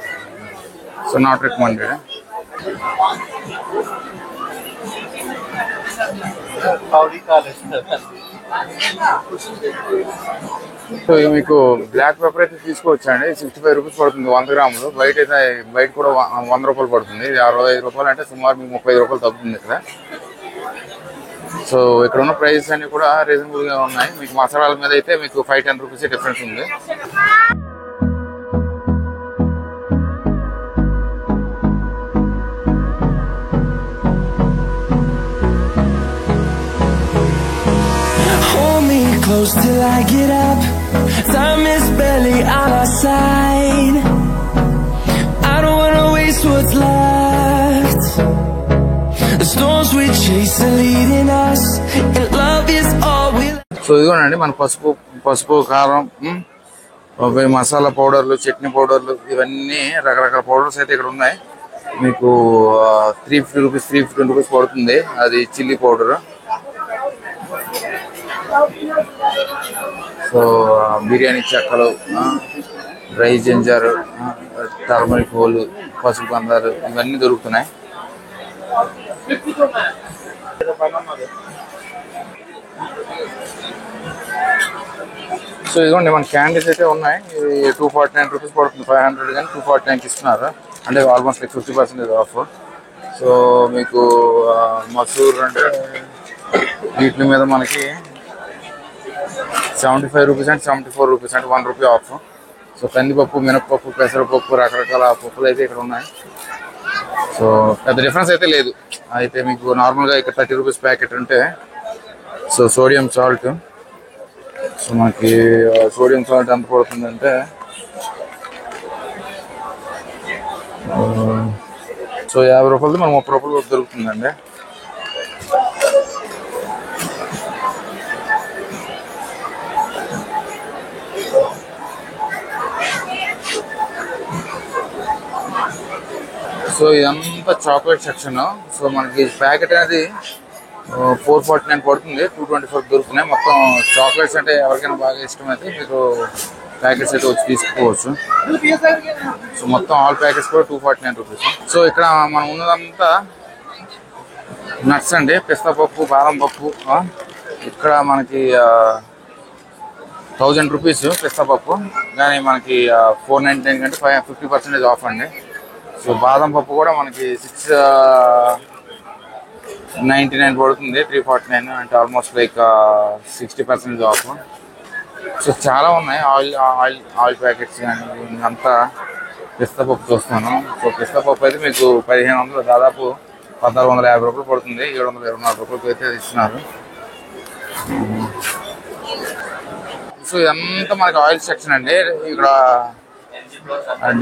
A: So not recommended. So ఇక మీకు బ్లాక్ పెప్పర్ అయితే తీసుకోవచ్చండి. 65 రూపీస్ పడుతుంది 100 గ్రాములు. బయట కూడా 100 రూపాయలు పడుతుంది. ఇది 65 రూపాయలు అంటే సుమారు మీకు 35 రూపాయలు తగ్గుతుంది ఇక్కడ. సో ఇక్కడ ఉన్న ప్రైసెస్ అన్ని కూడా రీజనబుల్ గా ఉన్నాయి. మీకు మసాలాల మీద అయితే మీకు 5-10 రూపీస్ డిఫరెన్స్ ఉంది.
B: Close till I get up. Time is barely on our side. I don't wanna waste what's left. The storms we chase are leading us, and love is all we.
A: So ఇదిగోనండి మన పసుపు, కారం, మసాలా పౌడర్లు, చట్నీ పౌడర్లు, ఇవన్నీ రకరకాల powders అయితే ఇక్కడ ఉన్నాయి. మీకు 350 రూపీస్ 350 రూపీస్ పడుతుంది. అది చిల్లీ పౌడర్. సో బిర్యానీ చెక్కలు, డ్రై జింజర్, టర్మరిక్ హోల్, పసుపు కందారు, ఇవన్నీ దొరుకుతున్నాయి. సో ఇదిగోండి మన క్యాండీస్ అయితే ఉన్నాయి. ఇది 249 రూపీస్ పడుతుంది. 500 కానీ 249కి ఇస్తున్నారు. అంటే ఆల్మోస్ట్ లైక్ 50% ఆఫ్. సో మీకు మసూర్ అంటే వీటి మీద మనకి 75 రూపీస్ అంటే 74 రూపీస్ అంటే 1 రూపీ ఆఫ్. సో కందిపప్పు, మినపప్పు, పెసరపప్పు, రకరకాల పప్పులు అయితే ఇక్కడ ఉన్నాయి. సో పెద్ద డిఫరెన్స్ అయితే లేదు. అయితే మీకు నార్మల్గా ఇక్కడ 30 రూపీస్ ప్యాకెట్ ఉంటే, సో సోడియం సాల్ట్, సో మనకి సోడియం సాల్ట్ ఎంత పడుతుందంటే సో 50 రూపాయలది మన 30 రూపాయలు దొరుకుతుందండి. సో ఇదంతా చాక్లెట్ సెక్షన్. సో మనకి ప్యాకెట్ అనేది 449 పడుతుంది. 224 దొరుకుతున్నాయి. మొత్తం చాక్లెట్స్ అంటే ఎవరికైనా బాగా ఇష్టం అయితే మీకు ప్యాకెట్స్ అయితే వచ్చి తీసుకోవచ్చు. సో మొత్తం ఆల్ ప్యాకెట్స్ కూడా 249 రూపీస్. సో ఇక్కడ మనం ఉన్నదంతా నట్స్ అండి. పిస్తా పప్పు, బాదం పప్పు. ఇక్కడ మనకి 1000 రూపీస్ పిస్తా పప్పు, కానీ మనకి 499 కంటే 50% ఆఫ్ అండి. సో బాదం పప్పు కూడా మనకి 699 పడుతుంది. 349 అంటే ఆల్మోస్ట్ లైక్ 60% ఆఫ్. సో చాలా ఉన్నాయి. ఆయిల్ ప్యాకెట్స్ కానీ అంతా పిస్తా పప్పు చూస్తున్నాను. సో పిస్తా పప్పు అయితే మీకు 1500, దాదాపు 1450 రూపాయలు పడుతుంది. 724 రూపాయలకి అయితే ఇస్తున్నారు. సో ఇదంతా మనకి ఆయిల్ సెక్షన్ అండి. ఇక్కడ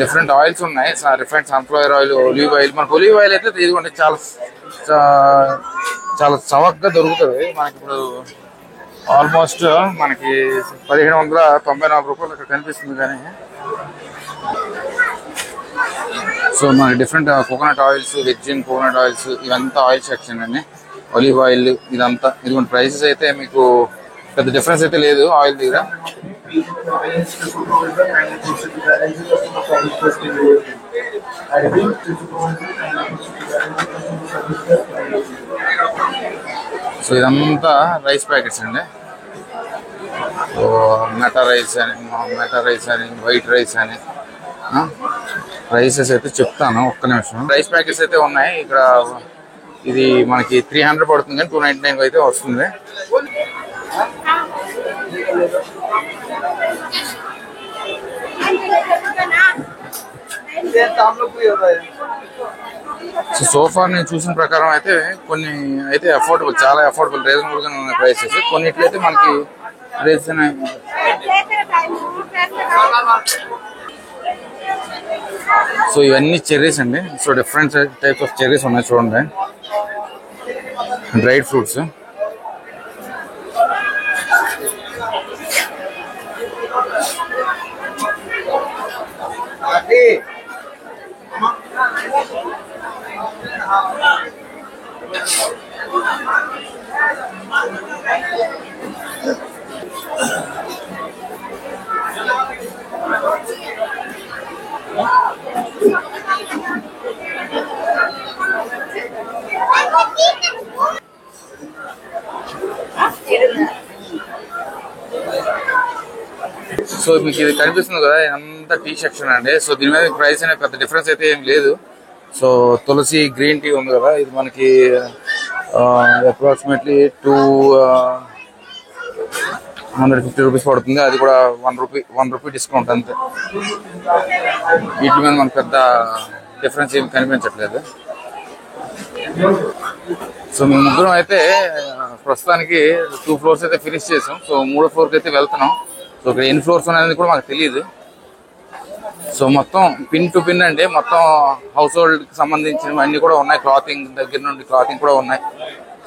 A: డిఫరెంట్ ఆయిల్స్ ఉన్నాయి. Refined sunflower oil, olive oil. మనకు ఒలివ్ ఆయిల్ అయితే ఇదిగోండి చాలా చవకగా దొరుకుతుంది. మనకి ఇప్పుడు ఆల్మోస్ట్ మనకి 1794 రూపాయలు ఇక్కడ కనిపిస్తుంది. కానీ సో మనకి different coconut oils, virgin coconut oils, ఇవంతా ఆయిల్ సెక్షన్ అండి. ఒలివ్ ఆయిల్ ఇదంతా. ఇదిగోండి ప్రైసెస్ అయితే మీకు పెద్ద డిఫరెన్స్ అయితే లేదు ఆయిల్ దగ్గర. సో ఇదంతా రైస్ ప్యాకెట్స్ అండి. సో మెటా రైస్ అని వైట్ రైస్ అని రైసెస్ అయితే చెప్తాను ఒక్క నిమిషం. రైస్ ప్యాకెట్స్ అయితే ఉన్నాయి ఇక్కడ. ఇది మనకి 300 పడుతుంది కానీ 299 అయితే వస్తుంది. సోఫా నేను చూసిన ప్రకారం అయితే కొన్ని అయితే అఫోర్డబుల్, చాలా అఫోర్డబుల్, రీజనబుల్ గా ఉన్న ప్రైసెస్. కొన్నిట్లయితే మనకి సో ఇవన్నీ చెర్రీస్ అండి. So different types of cherries ఉన్నాయి చూడండి. Dried fruits. సో మీకు ఇది కనిపిస్తుంది కదా, ఇదంతా టీ సెక్షన్ అండి. సో దీని మీద ప్రైస్ అనే పెద్ద డిఫరెన్స్ అయితే ఏం లేదు. సో తులసి గ్రీన్ టీ ఉంది కదా, ఇది మనకి అప్రాక్సిమేట్లీ 250 రూపీస్ పడుతుంది. అది కూడా 1 రూపీ డిస్కౌంట్ అంతే. వీటి మీద మనకు పెద్ద డిఫరెన్స్ ఏమి కనిపించట్లేదు. సో మేము ముగ్గురం అయితే ప్రస్తుతానికి 2 ఫ్లోర్స్ అయితే ఫినిష్ చేసాం. సో 3వ ఫ్లోర్కి అయితే వెళ్తున్నాం. సో ఇక్కడ ఎన్ని ఫ్లోర్స్ అనేది కూడా మాకు తెలియదు. సో మొత్తం పిన్ టు పిన్ అండి. మొత్తం హౌస్ హోల్డ్కి సంబంధించినవి అన్నీ కూడా ఉన్నాయి. క్లాతింగ్ దగ్గర నుండి క్లాతింగ్ కూడా ఉన్నాయి.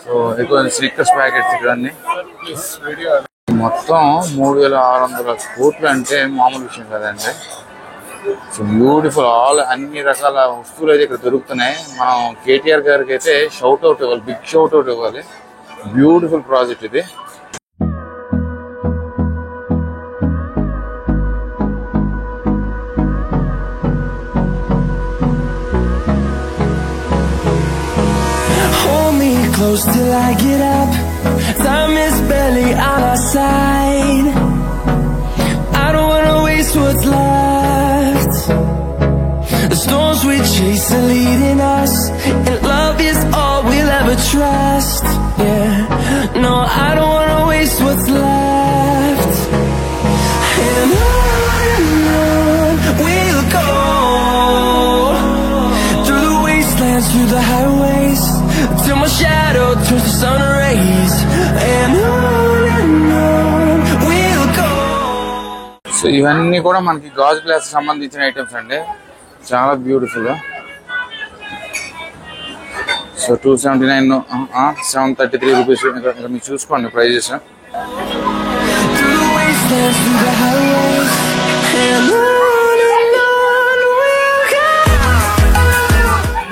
A: సో ఎక్కువ స్నిక్కర్స్ ప్యాకెట్స్ ఇక్కడ అన్ని. మొత్తం 3600 కోట్లు అంటే మామూలు విషయం కదండి. సో బ్యూటిఫుల్ అన్ని రకాల వస్తువులు అయితే ఇక్కడ దొరుకుతున్నాయి. మనం కేటీఆర్ గారికి అయితే షౌట్ అవుట్ ఇవ్వాలి, బిగ్ షౌట్ అవుట్ ఇవ్వాలి. బ్యూటిఫుల్ ప్రాజెక్ట్ ఇది.
B: Close till I get up. Time is barely on our side. I don't wanna waste what's left. The storms we chase are leading us, and love is all we'll ever trust. Yeah, no, I don't wanna waste what's left. And on we'll go, through the wastelands, through the highways, till my shadow turns to sun rays. And on we'll go.
A: So ఇవన్నీ కూడా మనకి గాజు glass సంబంధించిన items అండి. చాలా beautiful. So 279, 733 rupees. ఇక్కడ మీరు చూసుకోండి ప్రైజెస్.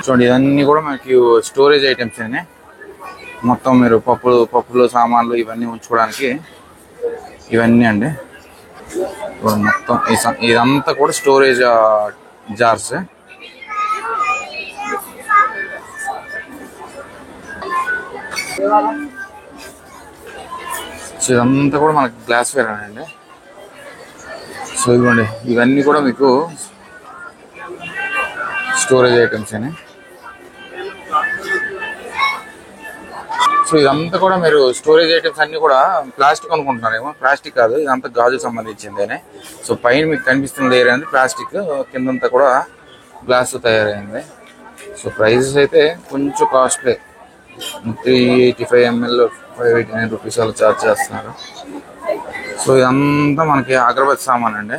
A: చూడండి ఇవన్నీ కూడా మనకి స్టోరేజ్ ఐటమ్స్ అండి. మొత్తం మీరు పప్పులు సామాన్లు ఇవన్నీ ఉంచుకోవడానికి ఇవన్నీ అండి. మొత్తం ఇదంతా కూడా స్టోరేజ్ జార్స్. సో ఇదంతా కూడా మనకి గ్లాస్ వేర్ అండి. సో ఇవ్వండి ఇవన్నీ కూడా మీకు స్టోరేజ్ ఐటమ్స్ అని. సో ఇదంతా కూడా మీరు స్టోరేజ్ ఐటమ్స్ అన్ని కూడా ప్లాస్టిక్ అనుకుంటున్నారేమో. ప్లాస్టిక్ కాదు, ఇదంతా గాజుకు సంబంధించిందేనే. సో పైన మీకు కనిపిస్తున్న లేయర్ అనేది ప్లాస్టిక్, కిందంతా కూడా గ్లాస్ తయారైంది. సో ప్రైజెస్ అయితే కొంచెం కాస్ట్లీ. 385 ml 589 రూపీస్ అలా ఛార్జ్ చేస్తున్నారు. సో ఇదంతా మనకి అగరబత్తి సామాన్ అండి.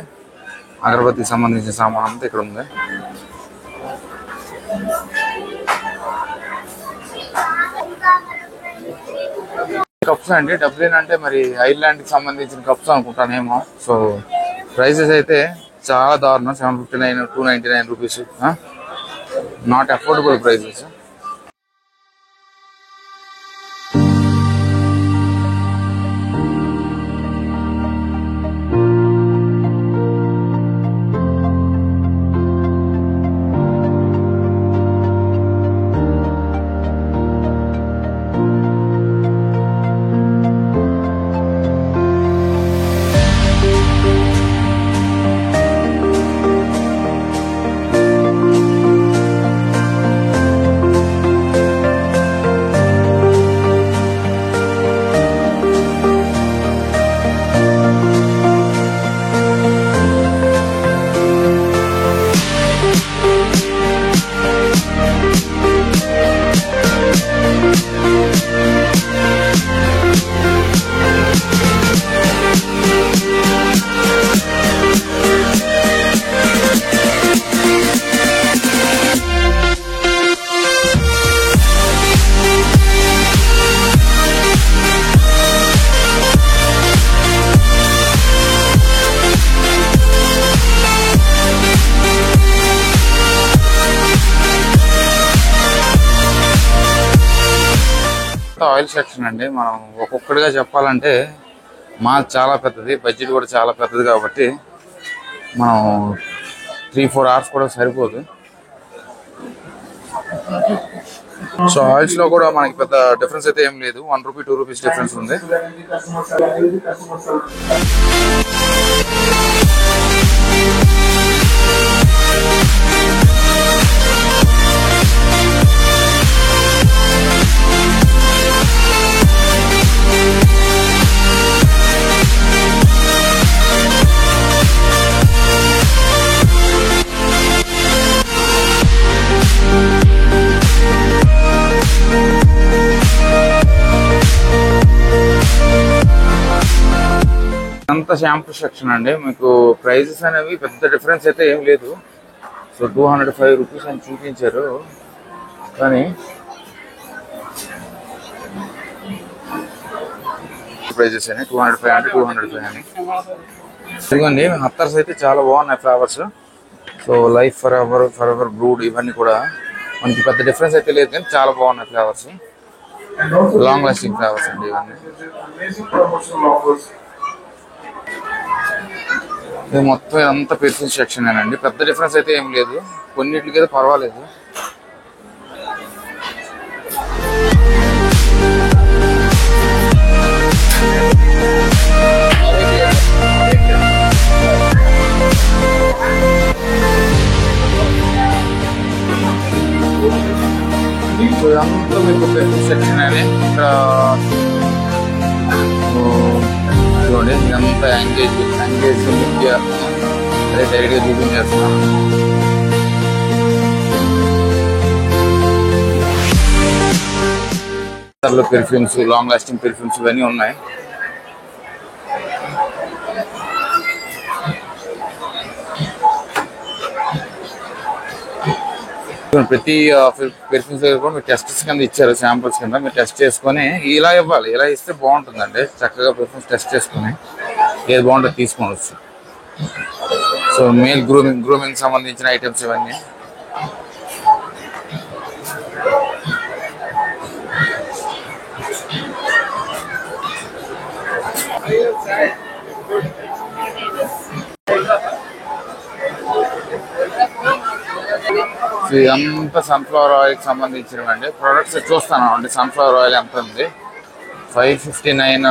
A: అగరబత్తికి సంబంధించిన సామాన్ అంతా ఇక్కడ ఉంది. కప్స్ అండి. డబ్లిన్ అంటే మరి ఐర్లాండ్ కి సంబంధించిన కప్స్ అనుకుంటానేమో. సో ప్రైసెస్ అయితే చాలా దారుణం. 759, 299 rupees. Not affordable prices. Oil section అండి. మనం ఒక్కొక్కటిగా చెప్పాలంటే మాల్ చాలా పెద్దది, బడ్జెట్ కూడా చాలా పెద్దది కాబట్టి మనం 3-4 hours కూడా సరిపోదు. సో ఆయిల్స్ లో కూడా మనకి పెద్ద డిఫరెన్స్ అయితే ఏం లేదు. 1 రూపీ 2 రూపీస్ డిఫరెన్స్ ఉంది. అంతా షాంపూ సెక్షన్ అండి. మీకు ప్రైజెస్ అనేవి పెద్ద డిఫరెన్స్ అయితే ఏం లేదు. సో 205 రూపీస్ అని చూపించారు, కానీ ప్రైజెస్ అని 205 అంటే 205 అని. ఇదిగోండి అత్తర్స్ అయితే చాలా బాగున్నాయి flowers. So life for ever brood ఇవన్నీ కూడా మనకి పెద్ద డిఫరెన్స్ అయితే లేదు, కానీ చాలా బాగున్నాయి ఫ్లవర్స్. లాంగ్ లాస్టింగ్ ఫ్లవర్స్ అండి ఇవన్నీ. ఇది మొత్తం అంతా పెర్ఫ్యూమ్ సెక్షన్ అండి. పెద్ద డిఫరెన్స్ అయితే ఏం లేదు, కొన్నిటికి అయితే పర్వాలేదు. ఇదంతా మీకు పెర్ఫ్యూమ్ సెక్షన్ అని. ఇక్కడ చూడండి ఇదంతా ఎంగేజ్ ఇండియా అదే డైరెక్ట్ గా చూపించేస్తున్నాను. పెర్ఫ్యూమ్స్, లాంగ్ లాస్టింగ్ పెర్ఫ్యూమ్స్ ఇవన్నీ ఉన్నాయి. ప్రతి పెర్ఫ్యూమ్స్ దగ్గర కూడా మీరు టెస్ట్స్ కింద ఇచ్చారు, శాంపుల్స్ కింద మీరు టెస్ట్ చేసుకొని ఇలా ఇవ్వాలి. ఇలా ఇస్తే బాగుంటుందండి. చక్కగా పెర్ఫ్యూమ్స్ టెస్ట్ చేసుకొని ఏది బాగుంటుందో తీసుకోవచ్చు. సో మేల్ గ్రూమింగ్ సంబంధించిన ఐటమ్స్ ఇవన్నీ. ఇదంతా సన్ఫ్లవర్ ఆయిల్కి సంబంధించినవండి. ప్రొడక్ట్స్ చూస్తాను అండి. సన్ఫ్లవర్ ఆయిల్ ఎంత ఉంది? 559.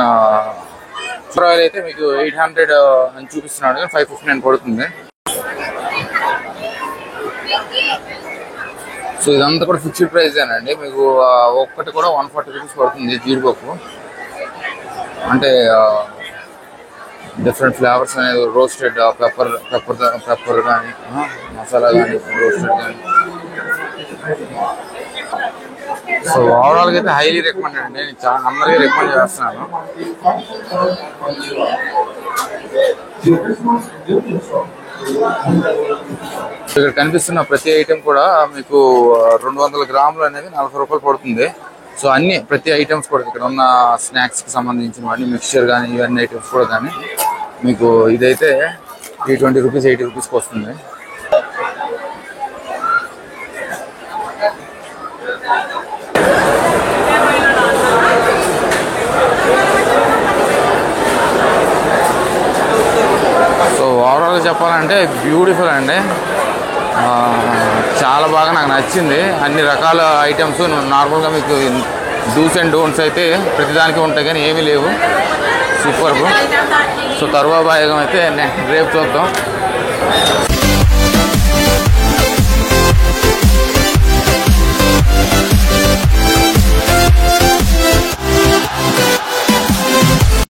A: సన్ఫ్లవర్ ఆయిల్ అయితే మీకు 800 అని చూపిస్తున్నాడు, 559 పడుతుంది. సో ఇదంతా కూడా ఫిక్స్డ్ ప్రైస్ అండి. మీకు ఒక్కటి కూడా 140 రూపీస్ పడుతుంది. జీడిపప్పు అంటే డిఫరెంట్ ఫ్లేవర్స్ అనేది, రోస్టెడ్ పెప్పర్ కానీ మసాలా కానీ రోస్టెడ్ కానీ. సో ఓవరాల్గా అయితే హైలీ రికమెండెడ్ అండి. నేను చాలా అందరికీ రికమెండ్ చేస్తున్నాను. ఇక్కడ కనిపిస్తున్న ప్రతి ఐటెం కూడా మీకు 200 గ్రాములు అనేది 40 రూపాయలు పడుతుంది. సో అన్ని ప్రతి ఐటమ్స్ కూడా ఇక్కడ ఉన్న స్నాక్స్కి సంబంధించినవన్నీ మిక్స్చర్ కానీ ఇవన్నీ ఐటమ్స్ కూడా కానీ మీకు ఇదైతే 20 రూపీస్ 80 రూపీస్కి వస్తుంది. చెప్పాలంటే బ్యూటిఫుల్ అండి. చాలా బాగా నాకు నచ్చింది. అన్ని రకాల ఐటమ్స్ నార్మల్గా మీకు డూస్ అండ్ డోంట్స్ అయితే ప్రతిదానికి ఉంటాయి కానీ ఏమీ లేవు. సూపర్. సో తరువా భాగం అయితే రేపు చూద్దాం.